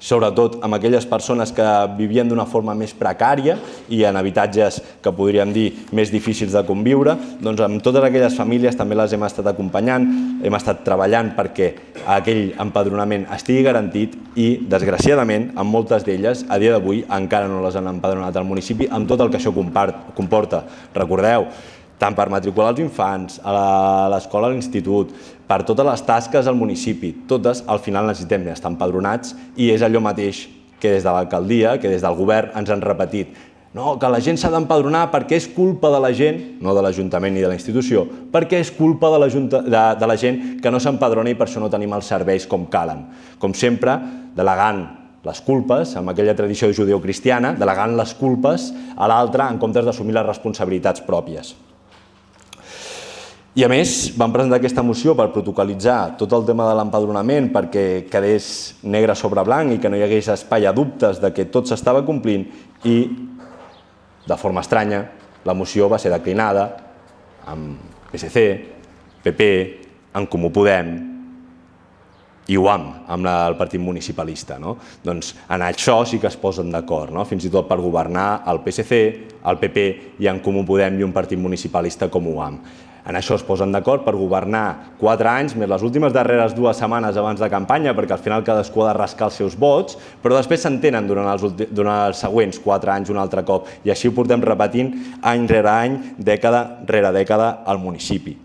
sobretot amb aquelles persones que vivien d'una forma més precària i en habitatges que podríem dir més difícils de conviure, doncs amb totes aquelles famílies també les hem estat acompanyant, hem estat treballant perquè aquell empadronament estigui garantit i, desgraciadament, amb moltes d'elles, a dia d'avui encara no les han empadronat al municipi amb tot el que això comporta. Recordeu, tant per matricular els infants, a l'escola, a l'institut, per totes les tasques al municipi, totes al final necessitem estar empadronats i és allò mateix que des de l'alcaldia, que des del govern ens han repetit. no, que la gent s'ha d'empadronar perquè és culpa de la gent, no de l'Ajuntament ni de la institució, perquè és culpa de la gent que no s'empadrona i per això no tenim els serveis com calen. Com sempre, delegant les culpes, amb aquella tradició judeocristiana, delegant les culpes a l'altre en comptes d'assumir les responsabilitats pròpies. I a més, vam presentar aquesta moció per protocolitzar tot el tema de l'empadronament perquè quedés negre sobre blanc i que no hi hagués espai a dubtes de que tot s'estava complint i, de forma estranya, la moció va ser declinada amb PSC, PP, en Comú Podem i UAM, amb el partit municipalista. Doncs en això sí que es posen d'acord, fins i tot per governar el PSC, el PP i en Comú Podem i un partit municipalista com UAM. En això es posen d'acord per governar 4 anys, més les últimes darreres 2 setmanes abans de campanya, perquè al final cadascú ha de rascar els seus vots, però després s'entenen durant els següents 4 anys un altre cop. I així ho portem repetint any rere any, dècada rere dècada al municipi.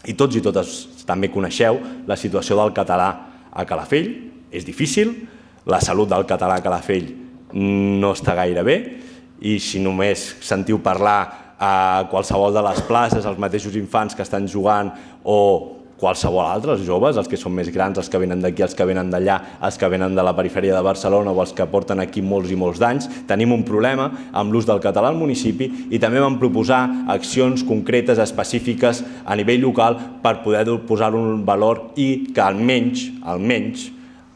I tots i totes també coneixeu la situació del català a Calafell. És difícil, la salut del català a Calafell no està gaire bé i si només sentiu parlar a qualsevol de les places, els mateixos infants que estan jugant o qualsevol altre, els joves, els que són més grans, els que venen d'aquí, els que venen d'allà, els que venen de la perifèria de Barcelona o els que porten aquí molts i molts d'anys, tenim un problema amb l'ús del català al municipi i també vam proposar accions concretes, específiques a nivell local per poder posar-ho en valor i que almenys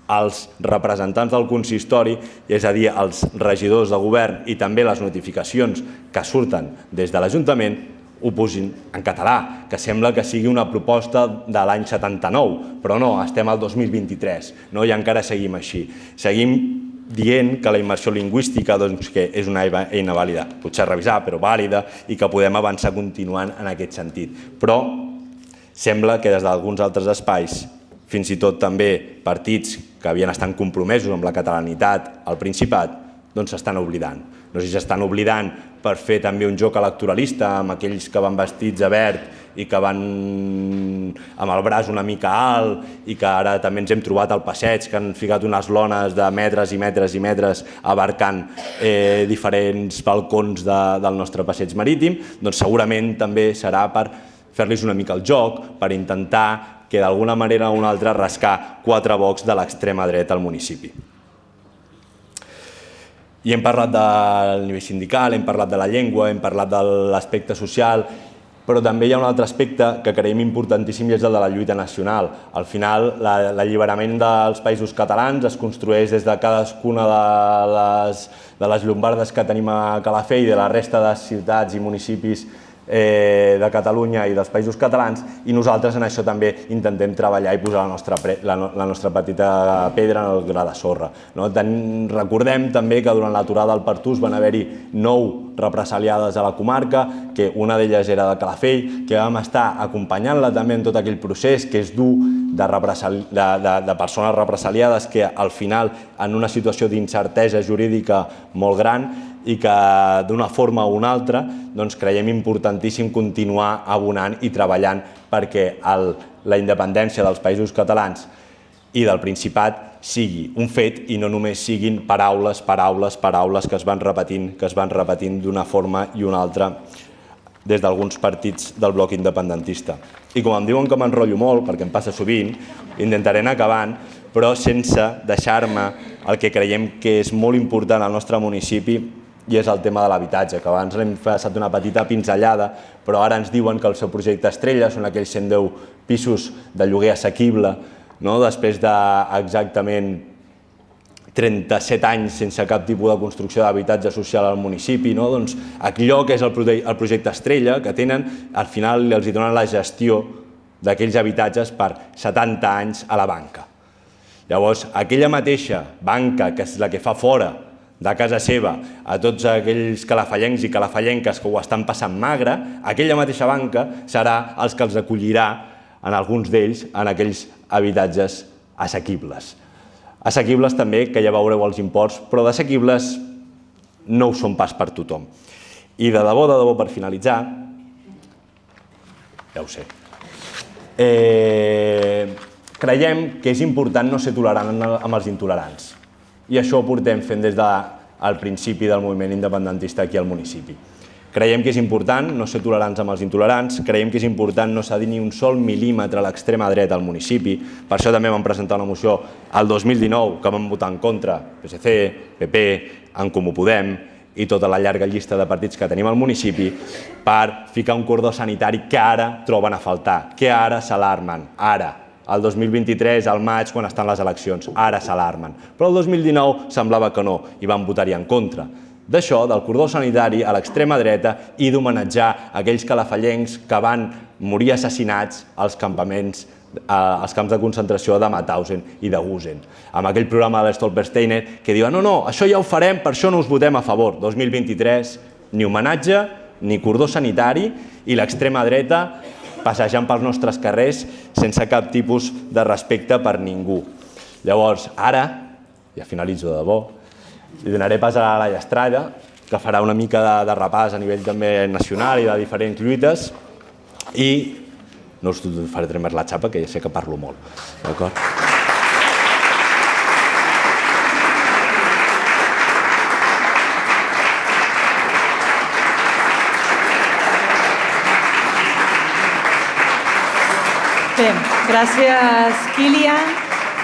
els representants del consistori, és a dir, els regidors de govern i també les notificacions que surten des de l'Ajuntament, ho posin en català, que sembla que sigui una proposta de l'any 79, però no, estem al 2023 i encara seguim així. Seguim dient que la immersió lingüística és una eina vàlida, potser revisar, però vàlida, i que podem avançar continuant en aquest sentit. Però sembla que des d'alguns altres espais, fins i tot també partits que havien estat compromesos amb la catalanitat al Principat, doncs s'estan oblidant. No sé si s'estan oblidant per fer també un joc electoralista amb aquells que van vestits de verd i que van amb el braç una mica alt i que ara també ens hem trobat al passeig, que han ficat unes lones de metres i metres i metres abarcant diferents balcons del nostre passeig marítim, doncs segurament també serà per fer-los una mica el joc, per intentar que d'alguna manera o una altra rascar 4 vots de l'extrema dreta al municipi. I hem parlat del nivell sindical, hem parlat de la llengua, hem parlat de l'aspecte social, però també hi ha un altre aspecte que creiem importantíssim i és el de la lluita nacional. Al final, l'alliberament dels països catalans es construeix des de cadascuna de les llombardes que tenim a Calafell i de la resta de ciutats i municipis de Catalunya i dels països catalans, i nosaltres en això també intentem treballar i posar la nostra petita pedra en el gra de sorra. Recordem també que durant l'aturada del Pertús van haver-hi 9 represaliades a la comarca, que una d'elles era de Calafell, que vam estar acompanyant-la també en tot aquell procés que és dur de persones represaliades que al final en una situació d'incertesa jurídica molt gran i que d'una forma o una altra creiem importantíssim continuar abonant i treballant perquè la independència dels països catalans i del Principat sigui un fet i no només siguin paraules que es van repetint d'una forma i una altra des d'alguns partits del bloc independentista. I com em diuen que m'enrotllo molt, perquè em passa sovint, intentaré anar acabant, però sense deixar-me el que creiem que és molt important al nostre municipi i és el tema de l'habitatge, que abans l'hem passat una petita pinzellada, però ara ens diuen que el seu projecte estrella són aquells 110 pisos de lloguer assequible, després d'exactament 37 anys sense cap tipus de construcció d'habitatge social al municipi, doncs allò que és el projecte estrella que tenen, al final els donen la gestió d'aquells habitatges per 70 anys a la banca. Llavors, aquella mateixa banca, que és la que fa fora de casa seva a tots aquells calafallencs i calafallenques que ho estan passant magre, aquella mateixa banca serà els que els acollirà en alguns d'ells en aquells habitatges assequibles. Assequibles també, que ja veureu els imports, però d'assequibles no ho són pas per tothom. I de debò, per finalitzar, ja ho sé, creiem que és important no ser tolerant amb els intolerants. I això ho portem fent des de el principi del moviment independentista aquí al municipi. Creiem que és important no ser tolerants amb els intolerants, creiem que és important no cedir ni un sol mil·límetre a l'extrema dreta al municipi, per això també vam presentar una moció el 2019 que vam votar en contra, PSC, PP, En Comú Podem i tota la llarga llista de partits que tenim al municipi, per ficar un cordó sanitari que ara troben a faltar, que ara s'alarmen, ara. El 2023, al maig, quan estan les eleccions, ara s'alarmen. Però el 2019 semblava que no i van votar-hi en contra. D'això, del cordó sanitari a l'extrema dreta i d'homenatjar aquells calafallencs que van morir assassinats als camps de concentració de Mauthausen i de Gusen. Amb aquell programa de l'Stolpersteiner que diuen no, això ja ho farem, per això no us votem a favor. 2023, ni homenatge, ni cordó sanitari i l'extrema dreta passejant pels nostres carrers sense cap tipus de respecte per ningú. Llavors, ara, ja finalitzo de debò, li donaré pas a la Laia Estrada, que farà una mica de repàs a nivell també nacional i de diferents lluites, i no us faré més la xapa, que ja sé que parlo molt. D'acord? Bé, gràcies, Kilian.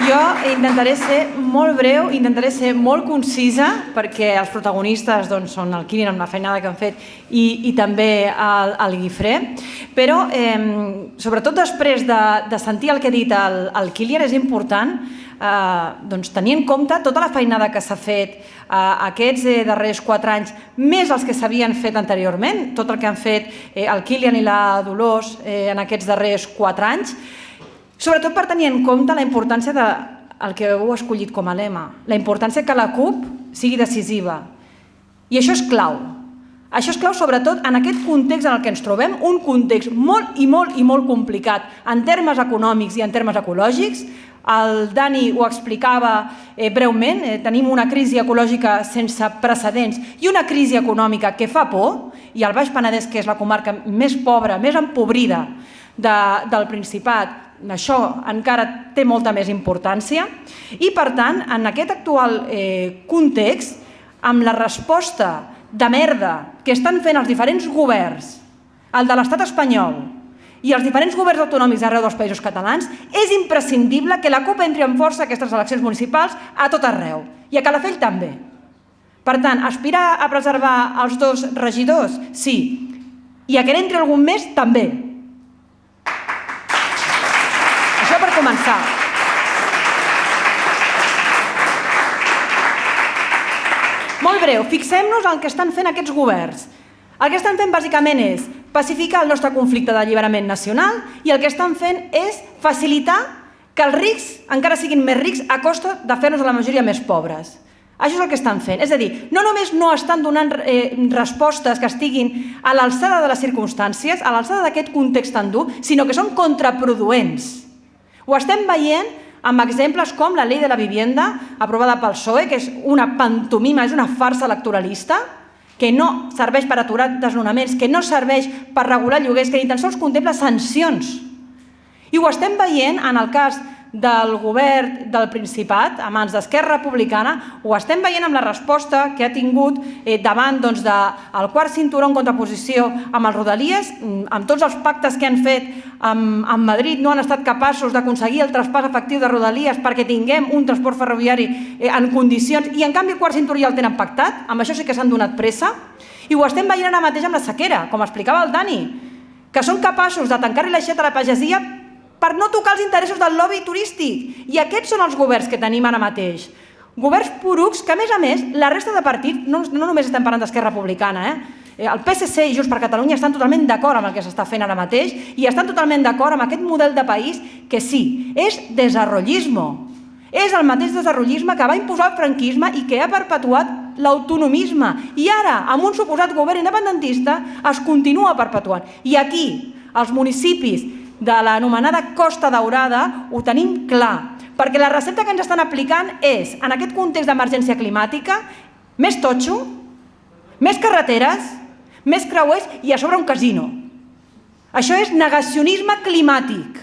Jo intentaré ser molt breu, intentaré ser molt concisa, perquè els protagonistes són el Kilian amb la feinada que han fet i també el Guifré, però sobretot després de sentir el que ha dit el Kilian és important tenir en compte tota la feinada que s'ha fet aquests darrers 4 anys, més els que s'havien fet anteriorment, tot el que han fet el Kilian i la Dolors en aquests darrers 4 anys, sobretot per tenir en compte la importància del que heu escollit com a lema, la importància que la CUP sigui decisiva. I això és clau. Això és clau sobretot en aquest context en el que ens trobem, un context molt i molt complicat en termes econòmics i en termes ecològics. El Dani ho explicava breument, tenim una crisi ecològica sense precedents i una crisi econòmica que fa por, i el Baix Penedès, que és la comarca més pobra, més empobrida del Principat, això encara té molta més importància i, per tant, en aquest actual context, amb la resposta de merda que estan fent els diferents governs, el de l'estat espanyol i els diferents governs autonòmics arreu dels països catalans, és imprescindible que la CUP entri amb força a aquestes eleccions municipals a tot arreu, i a Calafell també. Per tant, aspirar a preservar els 2 regidors? Sí. I a que n'entri algun més? També. Això per començar. Molt breu, fixem-nos en el que estan fent aquests governs. El que estan fent bàsicament és pacificar el nostre conflicte d'alliberament nacional i el que estan fent és facilitar que els rics encara siguin més rics a costa de fer-nos a la majoria més pobres. Això és el que estan fent. És a dir, no només no estan donant respostes que estiguin a l'alçada de les circumstàncies, a l'alçada d'aquest context tan dur, sinó que són contraproduents. Ho estem veient amb exemples com la llei de la vivienda aprovada pel PSOE, que és una pantomima, és una farsa electoralista, que no serveix per aturar desnonaments, que no serveix per regular lloguers, que ni tan sols contempla sancions. I ho estem veient en el cas del govern del Principat, a mans d'Esquerra Republicana, ho estem veient amb la resposta que ha tingut davant del quart cinturó en contraposició amb els Rodalies, amb tots els pactes que han fet amb Madrid, no han estat capaços d'aconseguir el traspàs efectiu de Rodalies perquè tinguem un transport ferroviari en condicions, i en canvi el quart cinturó ja el tenen pactat, amb això sí que s'han donat pressa, i ho estem veient ara mateix amb la sequera, com explicava el Dani, que són capaços de tancar-li l'aixeta a la pagesia per no tocar els interessos del lobby turístic. I aquests són els governs que tenim ara mateix. Governs porucs que, a més, la resta de partits, no només estem parlant d'Esquerra Republicana, el PSC i Junts per Catalunya estan totalment d'acord amb el que s'està fent ara mateix i estan totalment d'acord amb aquest model de país que sí, és desarrollisme. És el mateix desarrollisme que va imposar el franquisme i que ha perpetuat l'autonomisme. I ara, amb un suposat govern independentista, es continua perpetuant. I aquí, als municipis de l'anomenada Costa Daurada, ho tenim clar, perquè la recepta que ens estan aplicant és, en aquest context d'emergència climàtica, més totxo, més carreteres, més creuers i a sobre un casino. Això és negacionisme climàtic.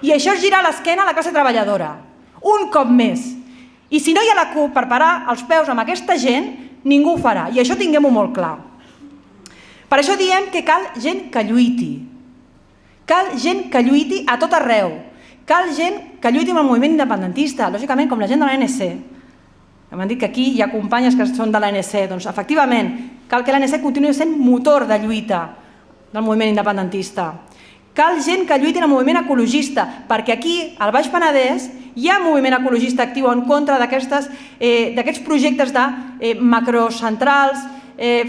I això és girar l'esquena a la classe treballadora. Un cop més. I si no hi ha la CUP per parar els peus amb aquesta gent, ningú ho farà. I això tinguem-ho molt clar. Per això diem que cal gent que lluiti. Cal gent que lluiti a tot arreu. Cal gent que lluiti amb el moviment independentista, lògicament com la gent de l'ANC. M'han dit que aquí hi ha companyes que són de l'ANC. Doncs efectivament, cal que l'ANC continuï sent motor de lluita del moviment independentista. Cal gent que lluiti en el moviment ecologista, perquè aquí, al Baix Penedès, hi ha moviment ecologista actiu en contra d'aquests projectes de macrocentrals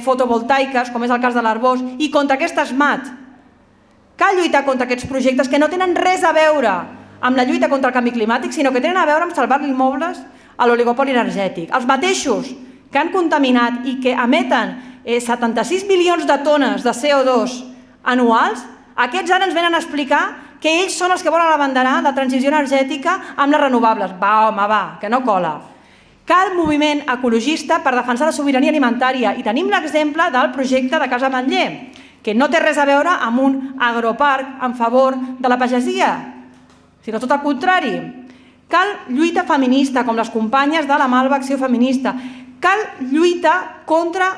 fotovoltaiques, com és el cas de l'Arboç, i contra aquestes MAT. Cal lluitar contra aquests projectes que no tenen res a veure amb la lluita contra el canvi climàtic, sinó que tenen a veure amb salvar-li immobles a l'oligopoli energètic. Els mateixos que han contaminat i que emeten 76 milions de tones de CO2 anuals, aquests ara ens venen a explicar que ells són els que volen abanderar la transició energètica amb les renovables. Va, home, va, que no cola. Cal moviment ecologista per defensar la sobirania alimentària i tenim l'exemple del projecte de Casa Ametller, que no té res a veure amb un agroparc en favor de la pagesia, sinó tot el contrari. Cal lluita feminista, com les companyes de la Malva Acció Feminista. Cal lluita contra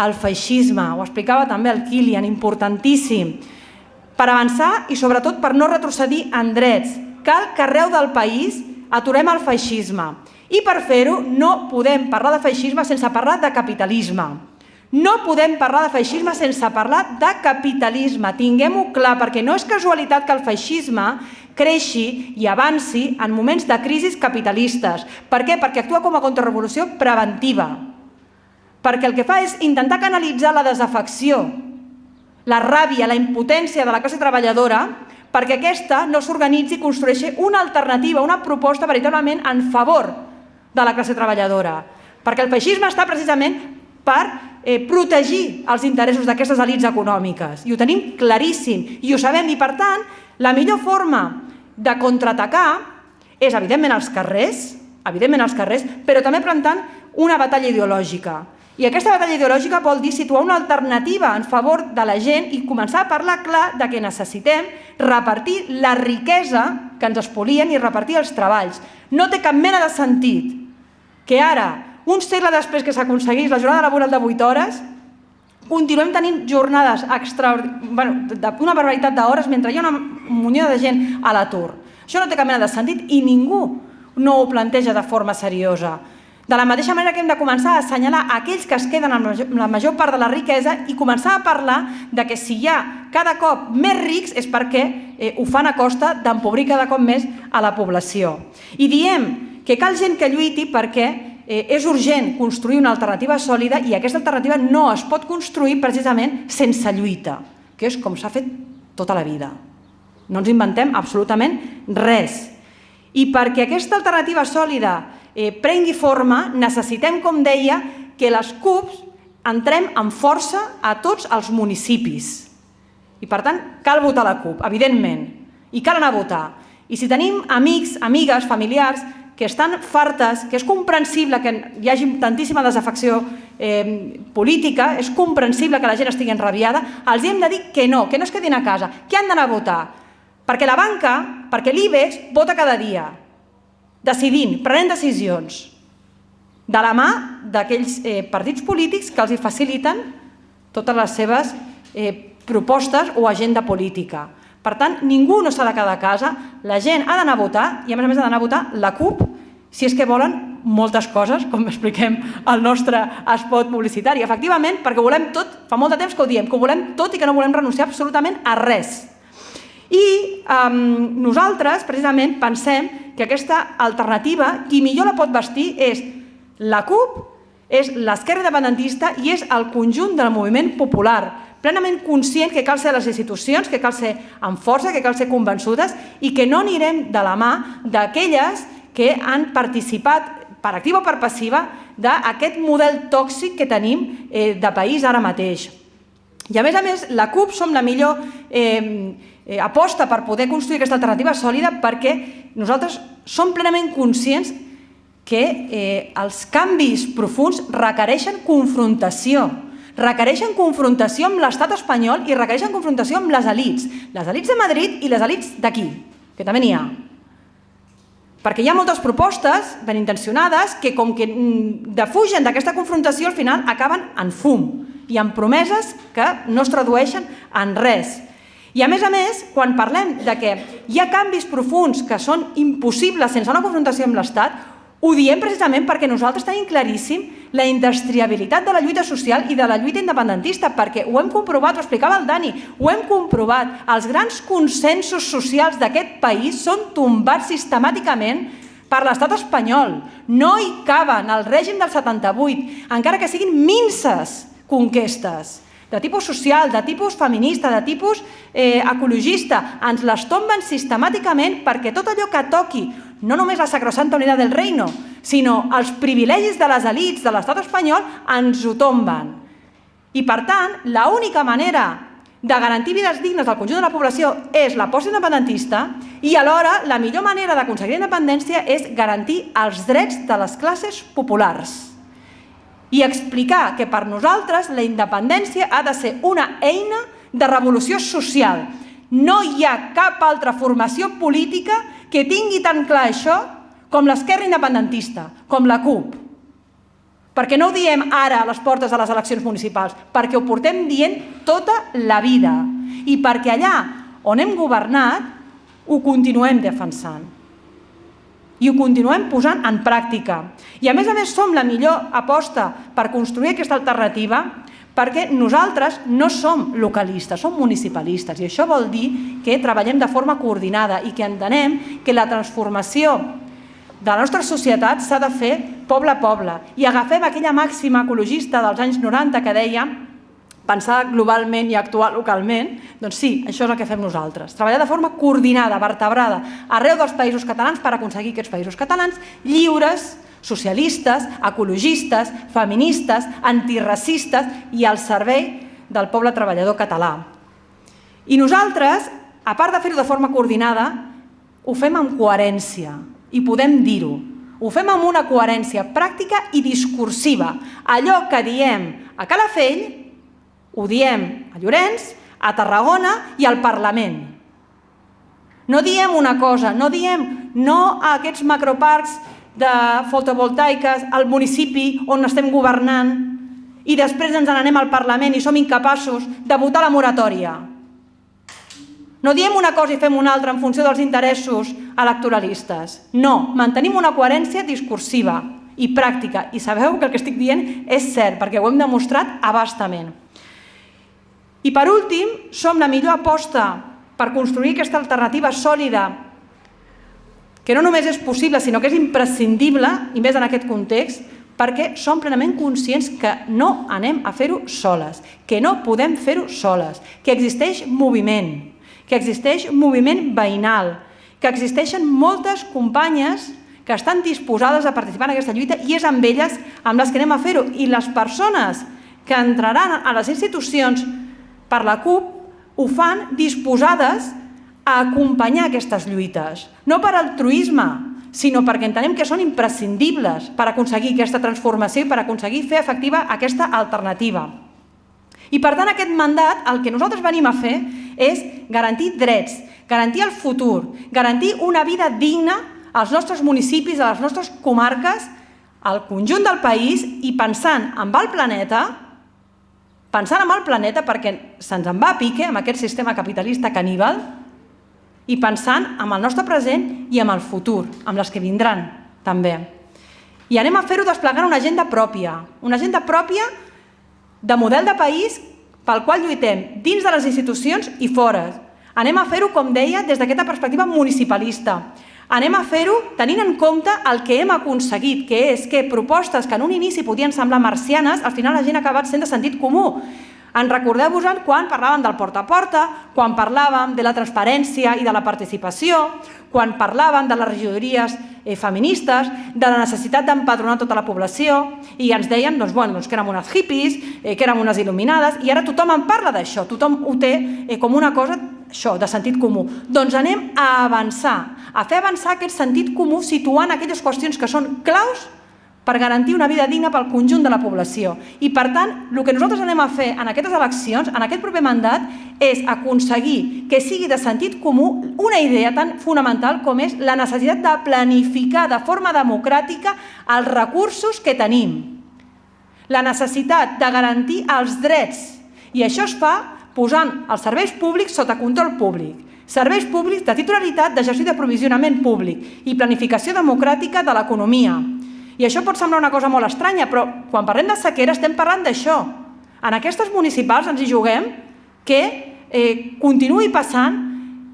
el feixisme, ho explicava també el Kilian, importantíssim, per avançar i sobretot per no retrocedir en drets. Cal que arreu del país aturem el feixisme. I per fer-ho no podem parlar de feixisme sense parlar de capitalisme. No podem parlar de feixisme sense parlar de capitalisme. Tinguem-ho clar, perquè no és casualitat que el feixisme creixi i avanci en moments de crisis capitalistes. Per què? Perquè actua com a contrarrevolució preventiva. Perquè el que fa és intentar canalitzar la desafecció, la ràbia, la impotència de la classe treballadora, perquè aquesta no s'organitzi i construeixi una alternativa, una proposta veritablement en favor de la classe treballadora. Perquè el feixisme està precisament per protegir els interessos d'aquestes elits econòmiques. I ho tenim claríssim, i ho sabem. I per tant, la millor forma de contraatacar és, evidentment, als carrers, però també plantant una batalla ideològica. I aquesta batalla ideològica vol dir situar una alternativa en favor de la gent i començar a parlar clar de que necessitem repartir la riquesa que ens espolien i repartir els treballs. No té cap mena de sentit que ara, un segle després que s'aconseguís la jornada laboral de 8 hores, continuem tenint jornades d'una barbaritat d'hores mentre hi ha una munió de gent a l'atur. Això no té cap mena de sentit i ningú no ho planteja de forma seriosa. De la mateixa manera que hem de començar a assenyalar aquells que es queden amb la major part de la riquesa i començar a parlar de que si hi ha cada cop més rics és perquè ho fan a costa d'empobrir cada cop més a la població. I diem que cal gent que lluiti perquè és urgent construir una alternativa sòlida i aquesta alternativa no es pot construir precisament sense lluita, que és com s'ha fet tota la vida. No ens inventem absolutament res. I perquè aquesta alternativa sòlida prengui forma, necessitem, com deia, que les CUPs entrem amb força a tots els municipis. I per tant, cal votar la CUP, evidentment, i cal anar a votar. I si tenim amics, amigues, familiars que estan fartes, que és comprensible que hi hagi tantíssima desafecció política, és comprensible que la gent estigui enrabiada, els hem de dir que no es quedin a casa, que han d'anar a votar. Perquè la banca, perquè l'IBEX vota cada dia, decidint, prenent decisions, de la mà d'aquells partits polítics que els faciliten totes les seves propostes o agenda política. Per tant, ningú no s'ha de quedar a casa, la gent ha d'anar a votar i a més ha d'anar a votar la CUP si és que volen moltes coses, com expliquem al nostre espot publicitari. Efectivament, perquè ho volem tot, fa molt de temps que ho diem, que ho volem tot i que no volem renunciar absolutament a res. I nosaltres, precisament, pensem que aquesta alternativa, qui millor la pot vestir és la CUP, és l'esquerra independentista i és el conjunt del moviment popular, plenament conscient que cal ser a les institucions, que cal ser amb força, que cal ser convençudes i que no anirem de la mà d'aquelles que han participat per activa o per passiva d'aquest model tòxic que tenim de país ara mateix. I a més, la CUP som la millor aposta per poder construir aquesta alternativa sòlida perquè nosaltres som plenament conscients que els canvis profunds requereixen confrontació. Requereixen confrontació amb l'estat espanyol i requereixen confrontació amb les elits de Madrid i les elits d'aquí, que també n'hi ha. Perquè hi ha moltes propostes ben intencionades que com que defugen d'aquesta confrontació al final acaben en fum i en promeses que no es tradueixen en res. I a més, quan parlem de que hi ha canvis profunds que són impossibles sense una confrontació amb l'Estat, ho diem precisament perquè nosaltres tenim claríssim la indestriabilitat de la lluita social i de la lluita independentista, perquè ho hem comprovat, ho explicava el Dani, ho hem comprovat. Els grans consensos socials d'aquest país són tombats sistemàticament per l'estat espanyol. No hi caben el règim del 78, encara que siguin minses conquestes de tipus social, de tipus feminista, de tipus ecologista. Ens les tomben sistemàticament perquè tot allò que toqui no només la sacrosanta unidad del reino, sinó els privilegis de les elits de l'estat espanyol ens ho tomben. I per tant, l'única manera de garantir vides dignes al conjunt de la població és la postindependentista i alhora la millor manera d'aconseguir la independència és garantir els drets de les classes populars i explicar que per nosaltres la independència ha de ser una eina de revolució social. No hi ha cap altra formació política que tingui tan clar això com l'esquerra independentista, com la CUP. Perquè no ho diem ara a les portes de les eleccions municipals, perquè ho portem dient tota la vida i perquè allà on hem governat ho continuem defensant i ho continuem posant en pràctica. I a més som la millor aposta per construir aquesta alternativa perquè nosaltres no som localistes, som municipalistes i això vol dir que treballem de forma coordinada i que entenem que la transformació de la nostra societat s'ha de fer poble a poble i agafem aquella màxima ecologista dels anys 90 que deia pensar globalment i actuar localment, doncs sí, això és el que fem nosaltres. Treballar de forma coordinada, vertebrada, arreu dels països catalans per aconseguir aquests països catalans lliures, socialistes, ecologistes, feministes, antiracistes i al servei del poble treballador català. I nosaltres, a part de fer-ho de forma coordinada, ho fem amb coherència i podem dir-ho. Ho fem amb una coherència pràctica i discursiva. Allò que diem a Calafell, ho diem a Llorenç, a Tarragona i al Parlament. No diem una cosa, no diem no a aquests macroparcs de fotovoltaiques al municipi on estem governant i després ens n'anem al Parlament i som incapaços de votar la moratòria. No diem una cosa i fem una altra en funció dels interessos electoralistes. No, mantenim una coherència discursiva i pràctica i sabeu que el que estic dient és cert perquè ho hem demostrat a bastament. I per últim, som la millor aposta per construir aquesta alternativa sòlida que no només és possible, sinó que és imprescindible, i més en aquest context, perquè som plenament conscients que no anem a fer-ho soles, que no podem fer-ho soles, que existeix moviment veïnal, que existeixen moltes companyes que estan disposades a participar en aquesta lluita i és amb elles amb les que anem a fer-ho. I les persones que entraran a les institucions per la CUP ho fan disposades a acompanyar aquestes lluites, no per altruisme, sinó perquè entenem que són imprescindibles per aconseguir aquesta transformació i per aconseguir fer efectiva aquesta alternativa. I per tant aquest mandat el que nosaltres venim a fer és garantir drets, garantir el futur, garantir una vida digna als nostres municipis, a les nostres comarques, al conjunt del país i pensant en el planeta perquè se'ns en va a pique amb aquest sistema capitalista caníbal i pensant en el nostre present i en el futur, amb les que vindran també. I anem a fer-ho desplegant una agenda pròpia de model de país pel qual lluitem dins de les institucions i fora. Anem a fer-ho, com deia, des d'aquesta perspectiva municipalista. Anem a fer-ho tenint en compte el que hem aconseguit, que és que propostes que en un inici podien semblar marcianes, al final la gent ha acabat sent de sentit comú. En recordeu-vos-en quan parlàvem del porta a porta, quan parlàvem de la transparència i de la participació, quan parlàvem de les regidories feministes, de la necessitat d'empadronar tota la població, i ens deien que érem unes hippies, que érem unes il·luminades, i ara tothom en parla d'això, tothom ho té com una cosa de sentit comú. Doncs anem a avançar, a fer avançar aquest sentit comú situant aquelles qüestions que són claus per garantir una vida digna pel conjunt de la població. I, per tant, el que nosaltres anem a fer en aquestes eleccions, en aquest proper mandat, és aconseguir que sigui de sentit comú una idea tan fonamental com és la necessitat de planificar de forma democràtica els recursos que tenim. La necessitat de garantir els drets. I això es fa posant els serveis públics sota control públic. Serveis públics de titularitat, d'exercici d'aprovisionament públic i planificació democràtica de l'economia. I això pot semblar una cosa molt estranya, però quan parlem de sequera estem parlant d'això. En aquestes municipals ens hi juguem que continuï passant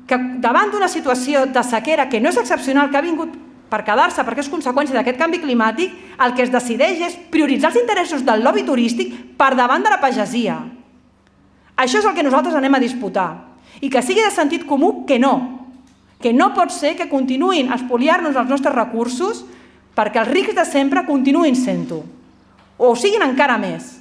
que davant d'una situació de sequera que no és excepcional, que ha vingut per quedar-se perquè és conseqüència d'aquest canvi climàtic, el que es decideix és prioritzar els interessos del lobby turístic per davant de la pagesia. Això és el que nosaltres anem a disputar. I que sigui de sentit comú que no. Que no pot ser que continuïn a espoliar-nos els nostres recursos perquè els rics de sempre continuïn sent-ho. O siguin encara més.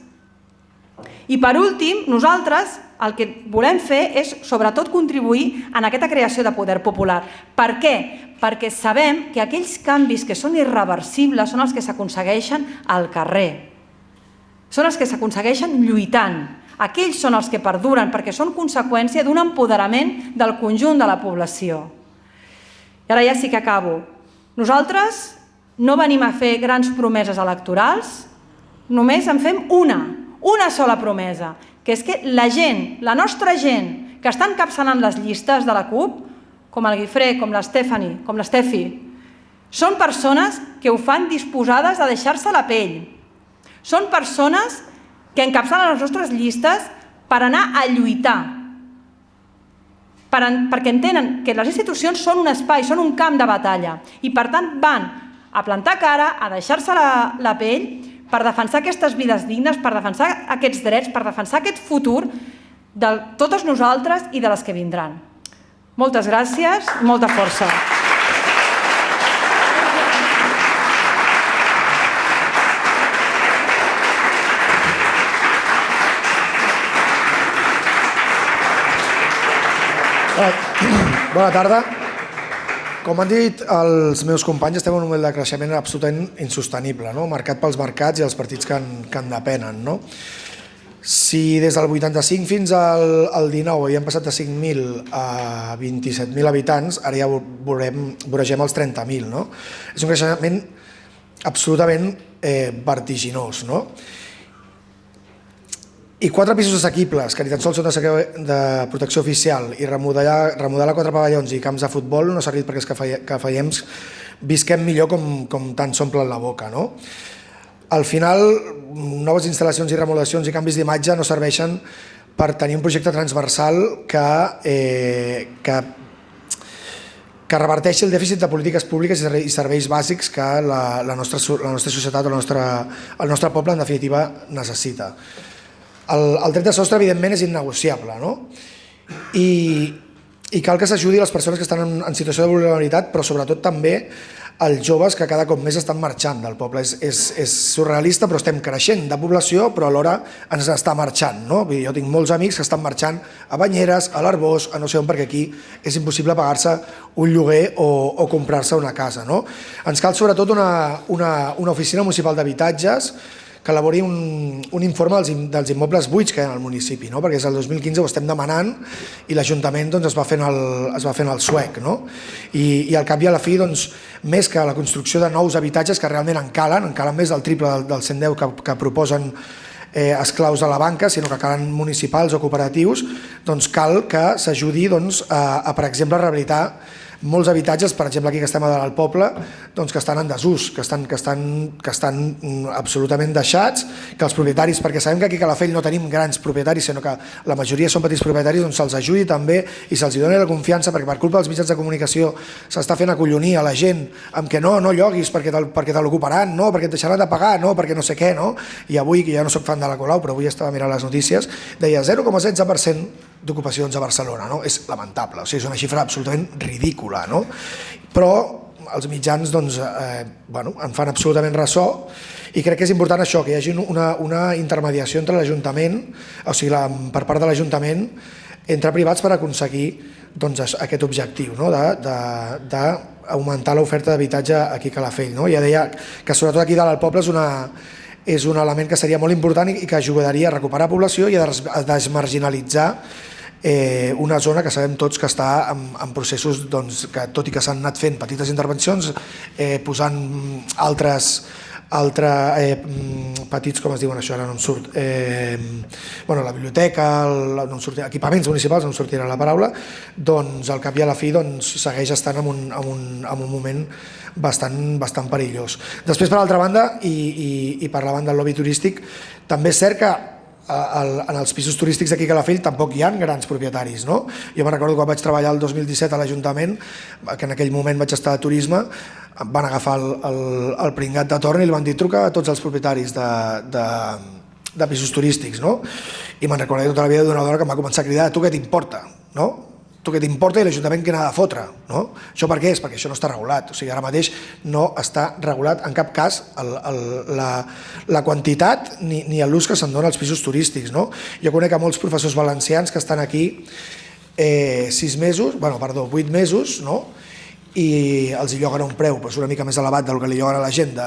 I per últim, nosaltres el que volem fer és sobretot contribuir en aquesta creació de poder popular. Per què? Perquè sabem que aquells canvis que són irreversibles són els que s'aconsegueixen al carrer. Són els que s'aconsegueixen lluitant. Aquells són els que perduren perquè són conseqüència d'un empoderament del conjunt de la població. I ara ja sí que acabo. Nosaltres no venim a fer grans promeses electorals, només en fem una sola promesa, que és que la gent, la nostra gent, que està encapçalant les llistes de la CUP, com el Guifré, com l'Stephanie, com l'Stefi, són persones que ho fan disposades a deixar-se la pell. Són persones que encapçalen les nostres llistes per anar a lluitar, perquè entenen que les institucions són un espai, són un camp de batalla, i per tant van a plantar cara, a deixar-se la pell, per defensar aquestes vides dignes, per defensar aquests drets, per defensar aquest futur de totes nosaltres i de les que vindran. Moltes gràcies i molta força. Bona tarda. Com han dit els meus companys, estem en un model de creixement absolutament insostenible, marcat pels mercats i els partits que en depenen. Si des del 85 fins al 19 havíem passat de 5.000 a 27.000 habitants, ara ja voregem els 30.000. És un creixement absolutament vertiginós. I 4 pisos assequibles, que ni tan sols són de protecció oficial, i remodelar 4 pavellons i camps de futbol no ha servit perquè els cafeiems visquem millor com tant s'omplen la boca. Al final, noves instal·lacions i remodelacions i canvis d'imatge no serveixen per tenir un projecte transversal que reverteixi el dèficit de polítiques públiques i serveis bàsics que la nostra societat o el nostre poble, en definitiva, necessita. El dret de sostre, evidentment, és innegociable, i cal que s'ajudi les persones que estan en situació de vulnerabilitat, però sobretot també els joves que cada cop més estan marxant del poble. És surrealista, però estem creixent de població, però alhora ens està marxant. Jo tinc molts amics que estan marxant a Banyeres, a l'Arboç, a no sé on, perquè aquí és impossible pagar-se un lloguer o comprar-se una casa. Ens cal sobretot una oficina municipal d'habitatges que elabori un informe dels immobles buits que hi ha al municipi, perquè des del 2015 ho estem demanant i l'Ajuntament es va fent el suec. I al cap i a la fi, més que la construcció de nous habitatges que realment en calen més del triple del 110 que proposen esclaus de la banca, sinó que calen municipals o cooperatius, cal que s'ajudi a, per exemple, rehabilitar molts habitatges, per exemple aquí que estem a dalt al poble, que estan en desús, que estan absolutament deixats, que els propietaris, perquè sabem que aquí a Calafell no tenim grans propietaris, sinó que la majoria són petits propietaris, se'ls ajudi també i se'ls doni la confiança, perquè per culpa dels mitjans de comunicació s'està fent acollonir a la gent amb que no lloguis perquè te l'ocuparan, perquè et deixaran de pagar, perquè no sé què, i avui, que ja no soc fan de la Colau, però avui estava mirant les notícies, deia 0,16% d'ocupacions a Barcelona. És lamentable, és una xifra absolutament ridícula, però els mitjans en fan absolutament ressò i crec que és important això, que hi hagi una intermediació entre l'Ajuntament, o sigui, per part de l'Ajuntament entre privats per aconseguir doncs, aquest objectiu, no? D'augmentar l'oferta d'habitatge aquí a Calafell. No? Ja deia que sobretot aquí dalt al poble és un element que seria molt important i que ajudaria a recuperar població i a desmarginalitzar una zona que sabem tots que està en processos doncs, que tot i que s'han anat fent petites intervencions, posant petits, com es diuen això, ara no em surt, la biblioteca, equipaments municipals, no em sortirà la paraula, doncs al cap i a la fi segueix estant en un moment bastant perillós. Després, per altra banda, i per la banda del lobby turístic, també és cert que en els pisos turístics d'aquí a Calafell tampoc hi ha grans propietaris, no? Jo me'n recordo quan vaig treballar el 2017 a l'Ajuntament, que en aquell moment vaig estar a turisme, van agafar el pringat de torn i li van dir truca a tots els propietaris de pisos turístics, no? I me'n recordo tota la vida d'una dona que em va començar a cridar tu què t'importa, no? Tu què t'importa i l'Ajuntament què n'ha de fotre, no? Això per què és? Perquè això no està regulat, o sigui, ara mateix no està regulat en cap cas la quantitat ni l'ús que se'n dona als pisos turístics, no? Jo conec a molts professors valencians que estan aquí 8 mesos, no? I els hi lloguen a un preu una mica més elevat del que li lloguen a la gent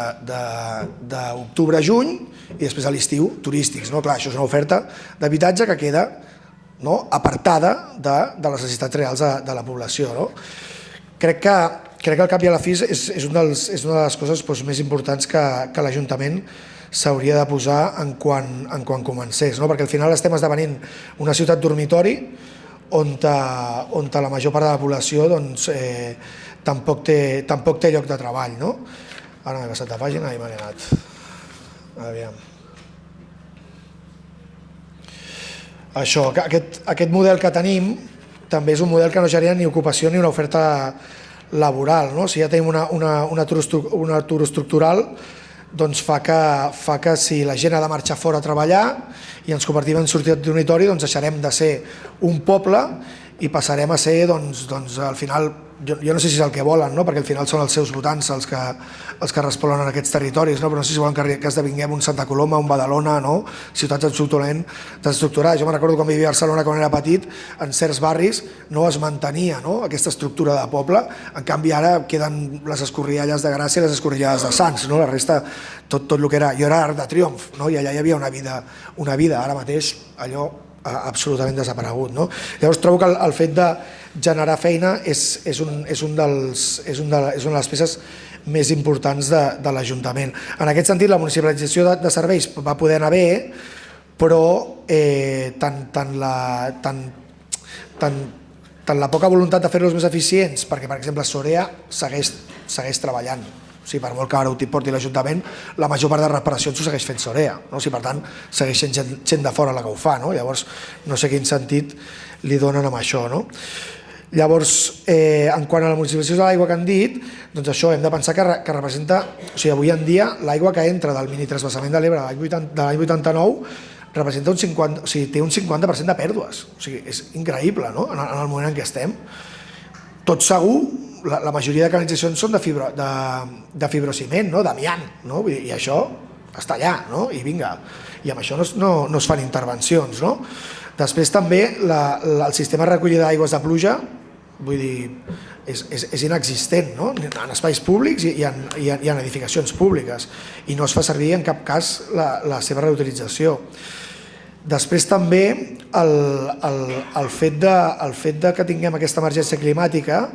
d'octubre a juny i després a l'estiu turístics, no? Clar, això és una oferta d'habitatge que queda apartada de les necessitats reals de la població. No? Crec que al cap i a la fi és una de les coses més importants que l'Ajuntament s'hauria de posar en quan comencés, no? Perquè al final estem esdevenint una ciutat dormitori on la major part de la població tampoc té lloc de treball. No? Ara m'he passat de pàgina i me n'he anat. Aviam. Això, aquest model que tenim també és un model que no genera ni ocupació ni una oferta laboral. No? Si ja tenim un atur estructural, doncs fa que si la gent ha de marxar fora a treballar i ens convertim en ciutat dormitori, doncs deixarem de ser un poble i passarem a ser, al final, jo no sé si és el que volen, no? Perquè al final són els seus votants els que responen en aquests territoris, no? Però no sé si volen que esdevinguem un Santa Coloma, un Badalona, no? Ciutats absolutament desestructurades. Jo me'n recordo quan vivia a Barcelona quan era petit, en certs barris no es mantenia, no? Aquesta estructura de poble, en canvi ara queden les escorrialles de Gràcia i les escorrialles de Sants, no? La resta, tot el que era, jo era Arc de Triomf, no? I allà hi havia una vida, ara mateix allò absolutament desaparegut. No? Llavors trobo que el fet de generar feina és una de les peces més importants de l'Ajuntament. En aquest sentit, la municipalització de serveis va poder anar bé, però tant la poca voluntat de fer-los més eficients, perquè per exemple Sorea segueix treballant. O sigui, per molt que ara ho porti l'Ajuntament, la major part de reparacions ho segueix fent Sorea. No? O sigui, per tant, segueix sent gent de fora la que ho fa. No? Llavors, no sé quin sentit li donen amb això. No? Llavors, en quant a la municipalització de l'aigua que han dit, doncs això hem de pensar que representa, o sigui, avui en dia l'aigua que entra del mini transvasament de l'Ebre de l'any 89 representa o sigui, té un 50% de pèrdues. O sigui, és increïble, no? En el moment en què estem. Tot segur, la majoria de canalitzacions són de fibrociment, no? D'amiant, no? I això està allà, no? I vinga, i amb això no es fan intervencions, no? Després també el sistema de recollida d'aigües de pluja, vull dir, és inexistent, no? En espais públics i en edificacions públiques, i no es fa servir en cap cas la seva reutilització. Després també el fet de que tinguem aquesta emergència climàtica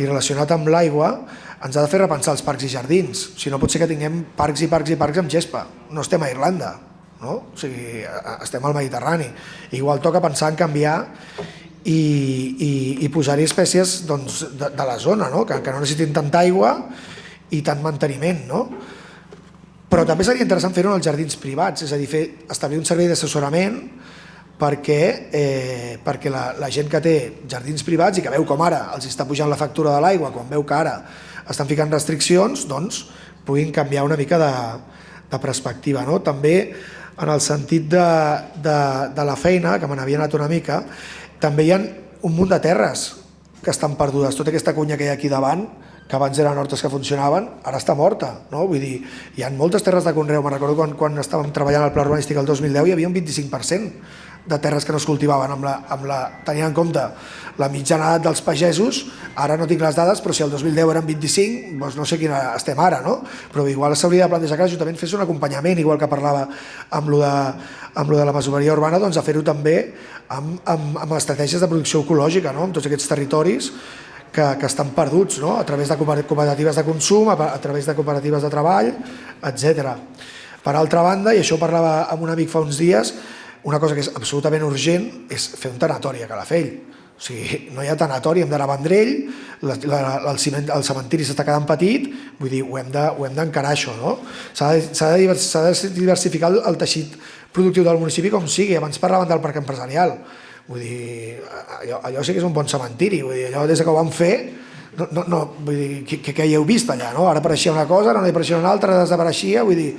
i relacionat amb l'aigua ens ha de fer repensar els parcs i jardins. O sigui, no pot ser que tinguem parcs i parcs i parcs amb gespa. No estem a Irlanda, no? O sigui, estem al Mediterrani. Igual toca pensar en canviar i posar-hi espècies de la zona, no? Que no necessitin tanta aigua i tant manteniment, no? Però també seria interessant fer-ho en els jardins privats, és a dir, establir un servei d'assessorament perquè la gent que té jardins privats i que veu com ara els està pujant la factura de l'aigua, quan veu que ara estan ficant restriccions, doncs puguin canviar una mica de perspectiva. No? També en el sentit de la feina, que me n'havia anat una mica, també hi ha un munt de terres que estan perdudes. Tota aquesta cunya que hi ha aquí davant, que abans eren hortes que funcionaven, ara està morta. No? Vull dir, hi ha moltes terres de conreu. Me'n recordo quan estàvem treballant al pla urbanístic el 2010 hi havia un 25% de terres que no es cultivaven tenint en compte la mitjana edat dels pagesos. Ara no tinc les dades, però si el 2010 eren 25, doncs no sé quina estem ara, no? Però igual s'hauria de plantejar que l'Ajuntament fes un acompanyament, igual que parlava amb lo de la masoveria urbana, doncs a fer-ho també amb estratègies de producció ecològica, no? Amb tots aquests territoris que estan perduts, no? A través de cooperatives de consum, a través de cooperatives de treball, etc. Per altra banda, i això parlava amb un amic fa uns dies, una cosa que és absolutament urgent és fer un tanatori a Calafell. O sigui, no hi ha tanatori, hem d'anar a Vendrell, el cementiri s'està quedant petit, vull dir, ho hem d'encarar això, no? S'ha de diversificar el teixit productiu del municipi com sigui. Abans parlaven del parc empresarial. Vull dir, allò sí que és un bon cementiri, vull dir, allò des que ho van fer, vull dir, què hi heu vist allà, no? Ara apareixia una cosa, ara no hi apareixia una altra, desapareixia, vull dir,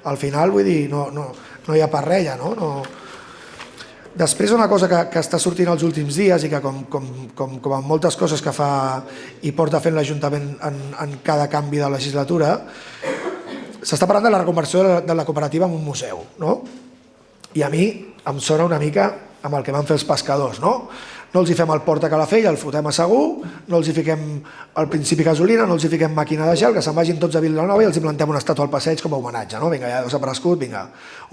al final, vull dir, no hi ha parrella, no? Després, una cosa que està sortint els últims dies i que com en moltes coses que fa i porta fent l'Ajuntament en cada canvi de legislatura, s'està parlant de la reconversió de la cooperativa en un museu, no? I a mi em sona una mica amb el que van fer els pescadors, no? No els hi fem el port a Calafell, el fotem a Segur, no els hi fiquem al principi gasolina, no els hi fiquem màquina de gel, que se'n vagin tots a Vilanova i els hi plantem una estàtua al passeig com a homenatge, no? Vinga, ja s'ha prescut, vinga,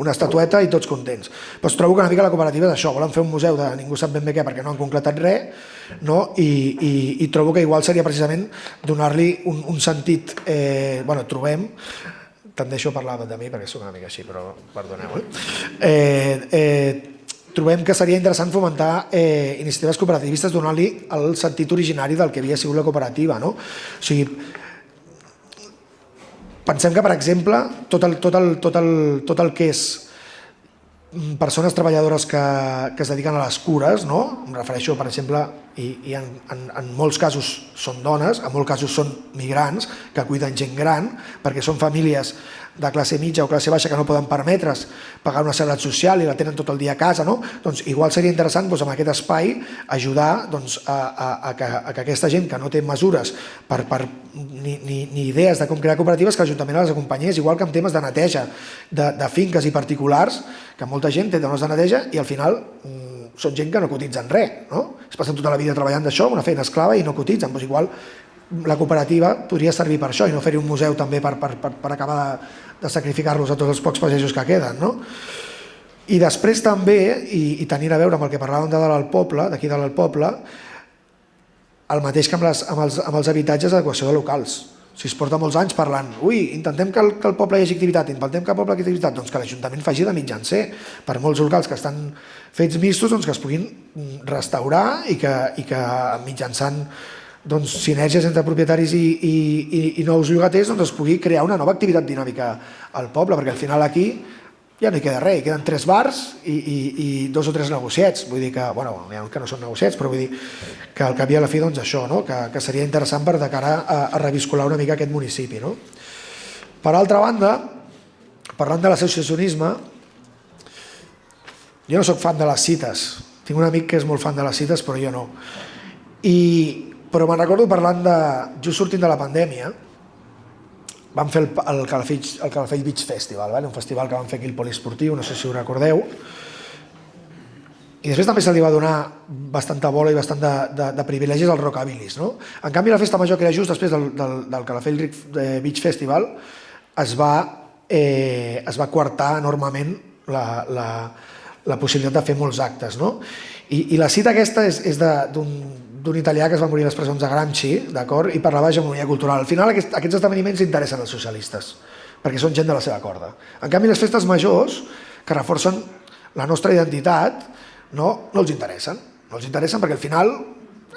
una estatueta i tots contents. Però trobo que una mica la cooperativa és això, volen fer un museu de ningú sap ben bé què perquè no han concretat res, no? I trobo que igual seria precisament donar-li un sentit, trobem, tendeixo a parlar de mi perquè soc una mica així, però perdoneu, trobem que seria interessant fomentar iniciatives cooperativistes donant-li el sentit originari del que havia sigut la cooperativa, no? O sigui, pensem que, per exemple, tot el que és persones treballadores que es dediquen a les cures, no? Em refereixo, per exemple, i en molts casos són dones, en molts casos són migrants que cuiden gent gran, perquè són famílies de classe mitja o classe baixa que no poden permetre's pagar una seguretat social i la tenen tot el dia a casa, no? Doncs igual seria interessant amb aquest espai ajudar a que aquesta gent que no té mesures ni idees de com crear cooperatives, que l'Ajuntament les acompanyés, igual que en temes de neteja de finques i particulars, que molta gent té dones de neteja i al final són gent que no cotitzen res, no? Es passen tota la vida treballant d'això, una feina esclava i no cotitzen, doncs igual la cooperativa podria servir per això i no fer-hi un museu també per acabar de sacrificar-los a tots els pocs pagesos que queden, no? I després també, i tenint a veure amb el que parlàvem de dalt al poble, d'aquí dalt al poble, el mateix que amb els habitatges d'adequació de locals. Si es porta molts anys parlant, intentem que el poble hi hagi activitat, intentem que el poble hi hagi activitat, doncs que l'Ajuntament faci de mitjancer per molts locals que estan fets mistos, doncs que es puguin restaurar i que mitjançant sinergies entre propietaris i nous llogaters es pugui crear una nova activitat dinàmica al poble, perquè al final aquí ja no hi queda res, hi queden 3 bars i 2 o 3 negociats, vull dir que, que no són negociats, però vull dir que al cap i a la fi això, que seria interessant per de cara a reviscolar una mica aquest municipi. Per altra banda, parlant de l'associacionisme, jo no soc fan de les cites, tinc un amic que és molt fan de les cites, però jo no. Però me'n recordo parlant just sortint de la pandèmia, vam fer el Calafell Beach Festival, un festival que vam fer aquí al poliesportiu, no sé si ho recordeu, i després també se li va donar bastanta bola i bastant de privilegis als rockabilis, no? En canvi, la festa major, que era just després del Calafell Beach Festival, es va coartar enormement la possibilitat de fer molts actes, no? I la cita aquesta és d'un italià que es va morir a les presons de Gramsci, d'acord? I parlava d'hegemonia cultural. Al final aquests esdeveniments interessen als socialistes, perquè són gent de la seva corda. En canvi, les festes majors, que reforcen la nostra identitat, no els interessen. No els interessen perquè al final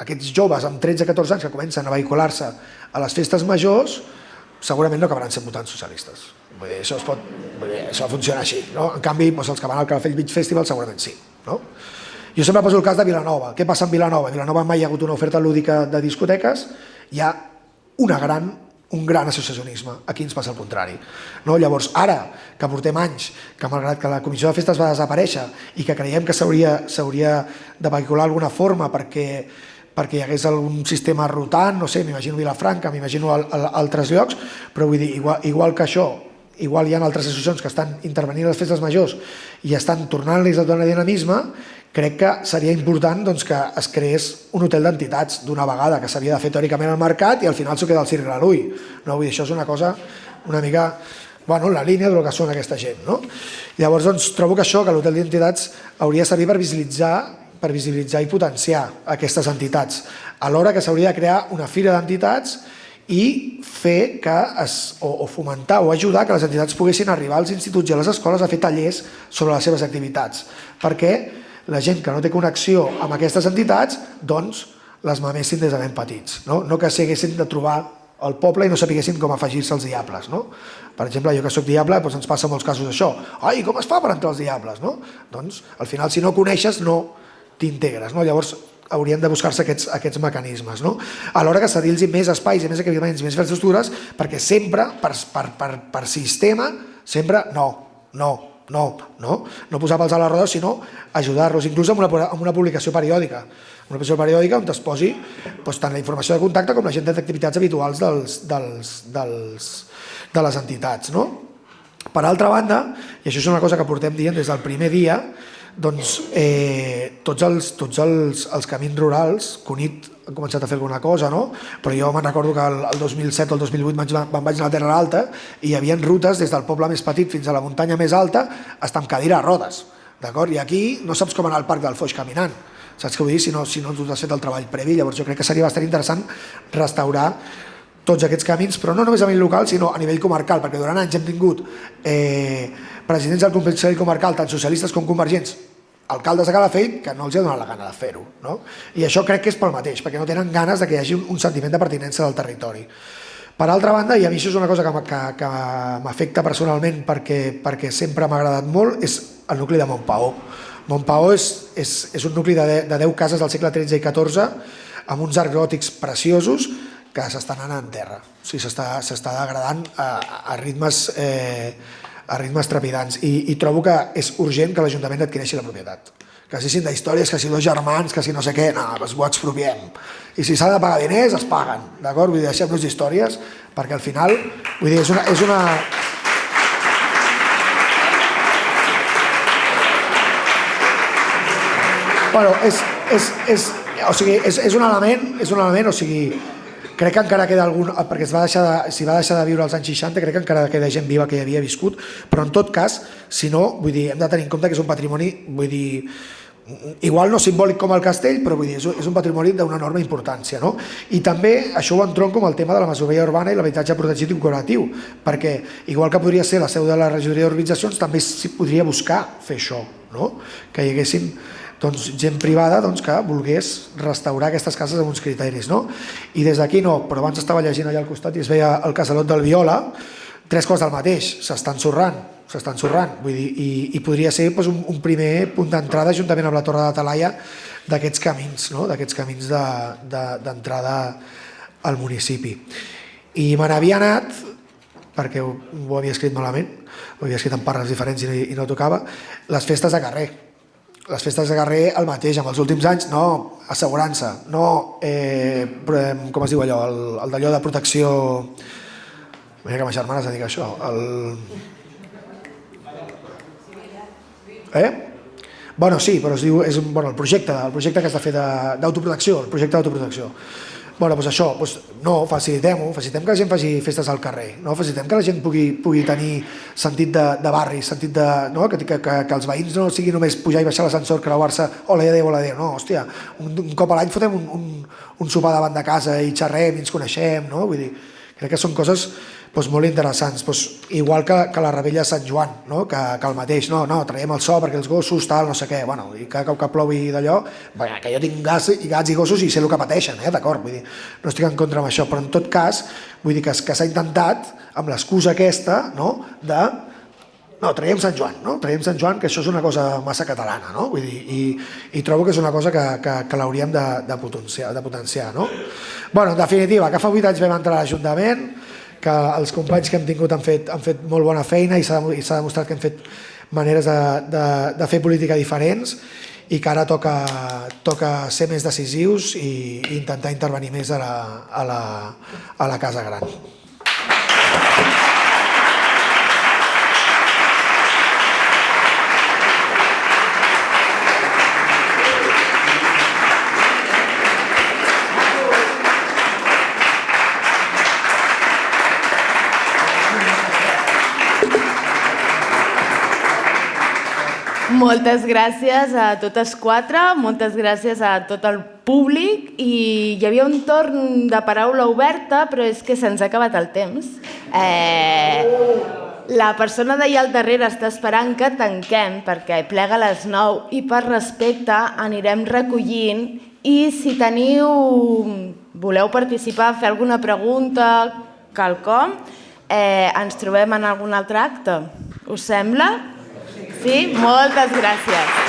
aquests joves amb 13-14 anys que comencen a vehicular-se a les festes majors segurament no acabaran sent votants socialistes. Vull dir, això funciona així, no? En canvi, els que van al Calafell Beach Festival segurament sí, no? Jo sempre poso el cas de Vilanova. Què passa en Vilanova? A Vilanova mai hi ha hagut una oferta lúdica de discoteques, hi ha un gran associacionisme. Aquí ens passa el contrari. Llavors, ara que portem anys, que malgrat que la comissió de festes va desaparèixer i que creiem que s'hauria de vehicular alguna forma perquè hi hagués algun sistema rotant, no sé, m'imagino Vilafranca, m'imagino altres llocs, però vull dir, igual que això igual hi ha altres associacions que estan intervenint a les festes majors i estan tornant-los a donar dinamisme, crec que seria important que es creés un hotel d'entitats d'una vegada, que s'havia de fer teòricament al mercat i al final s'ho queda al Circ Relull. Vull dir, això és una cosa una mica en la línia del que són aquesta gent. Llavors, trobo que això, que l'hotel d'entitats hauria de servir per visibilitzar i potenciar aquestes entitats, alhora que s'hauria de crear una fira d'entitats i fer que o fomentar o ajudar que les entitats poguessin arribar als instituts i a les escoles a fer tallers sobre les seves activitats, perquè la gent que no té connexió amb aquestes entitats doncs les mamessin des de ben petits, no que s'haguessin de trobar al poble i no sapiguessin com afegir-se als diables. Per exemple, jo que soc diable, ens passa molts casos això. Ai, com es fa per entrar als diables? Doncs al final, si no coneixes, no t'integres. Llavors haurien de buscar-se aquests mecanismes. Alhora que cedir-los més espais i més equipaments i més infraestructures, perquè sempre, per sistema, sempre no posar pals a la roda, sinó ajudar-los, inclús amb una publicació periòdica. Una publicació periòdica on es posi tant la informació de contacte com l'agenda d'activitats habituals de les entitats. Per altra banda, i això és una cosa que portem dient des del primer dia, doncs tots els camins rurals, Cunit han començat a fer alguna cosa, però jo me'n recordo que el 2007 o el 2008 me'n vaig anar a la Terra Alta i hi havia rutes des del poble més petit fins a la muntanya més alta hasta amb cadira a rodes, d'acord? I aquí no saps com anar al Parc del Foix caminant, saps què vull dir? Si no tu has fet el treball previ. Llavors jo crec que seria bastant interessant restaurar tots aquests camins, però no només a nivell local, sinó a nivell comarcal, perquè durant anys hem tingut presidents del Consell Comarcal, tant socialistes com convergents, alcaldes de Calafell, que no els ha donat la gana de fer-ho. I això crec que és pel mateix, perquè no tenen ganes que hi hagi un sentiment de pertinença del territori. Per altra banda, i a mi això és una cosa que m'afecta personalment perquè sempre m'ha agradat molt, és el nucli de Montpaó. Montpaó és un nucli de 10 cases del segle XIII i XIV amb uns arcs gòtics preciosos que s'estan anant en terra. O sigui, s'està degradant a ritmes trepidants i trobo que és urgent que l'Ajuntament adquireixi la propietat. Que si sin d'històries, que si dos germans, que si no sé què, doncs ho expropiem. I si s'ha de pagar diners, es paguen, d'acord? Vull dir, deixem-nos d'històries, perquè al final, vull dir, és una... Bueno, és un element, o sigui, crec que encara queda algun, perquè si va deixar de viure als anys 60, crec que encara queda gent viva que hi havia viscut, però en tot cas, si no, vull dir, hem de tenir en compte que és un patrimoni, vull dir, igual no simbòlic com el castell, però vull dir, és un patrimoni d'una enorme importància, no? I també això ho entronco amb el tema de la masoveria urbana i l'habitatge protegit i col·lectiu, perquè igual que podria ser la seu de la regidoria d'urbanitzacions, també s'hi podria buscar fer això, no? Que hi haguessin gent privada que volgués restaurar aquestes cases amb uns criteris. I des d'aquí no, però abans estava llegint allà al costat i es veia el casalot del Viola, 3 coses del mateix, s'estan sorrant, vull dir, i podria ser un primer punt d'entrada juntament amb la Torre de Talaia d'aquests camins d'entrada al municipi. I me n'havia anat, perquè ho havia escrit malament, ho havia escrit en parres diferents i no tocava, les festes de carrer. Les festes de carrer el mateix, amb els últims anys, no assegurança, no, com es diu allò, el d'allò de protecció... Mira que ma germana es dedica a això. Bueno, sí, però es diu, és el projecte que has de fer d'autoprotecció, el projecte d'autoprotecció. Bueno, doncs això, no, facilitem-ho, facilitem que la gent faci festes al carrer, no? Facilitem que la gent pugui tenir sentit de barri, sentit de... No? Que els veïns no sigui només pujar i baixar l'ascensor, creuar-se, hola Déu, no, hòstia, un cop a l'any fotem un sopar davant de casa i xerrem i ens coneixem, no? Vull dir, crec que són coses molt interessants, igual que la Rebella de Sant Joan, que el mateix, no, traiem el so perquè els gossos, tal, no sé què, bueno, i cada cop que plogui d'allò, que jo tinc gats i gossos i sé el que pateixen, d'acord, vull dir, no estic en contra amb això, però en tot cas, vull dir que s'ha intentat, amb l'excusa aquesta, traiem Sant Joan, que això és una cosa massa catalana, no? Vull dir, i trobo que és una cosa que l'hauríem de potenciar, no? Bueno, en definitiva, que fa 8 anys vam entrar a l'Ajuntament, que els companys que hem tingut han fet molt bona feina i s'ha demostrat que hem fet maneres de fer política diferents i que ara toca ser més decisius i intentar intervenir més a la Casa Gran. Moltes gràcies a totes quatre, moltes gràcies a tot el públic i hi havia un torn de paraula oberta, però és que se'ns ha acabat el temps. La persona d'allà al darrere està esperant que tanquem perquè plega a les 9 i per respecte anirem recollint i si voleu participar, fer alguna pregunta, quelcom, ens trobem en algun altre acte. Us sembla? Sí? Moltes gràcies.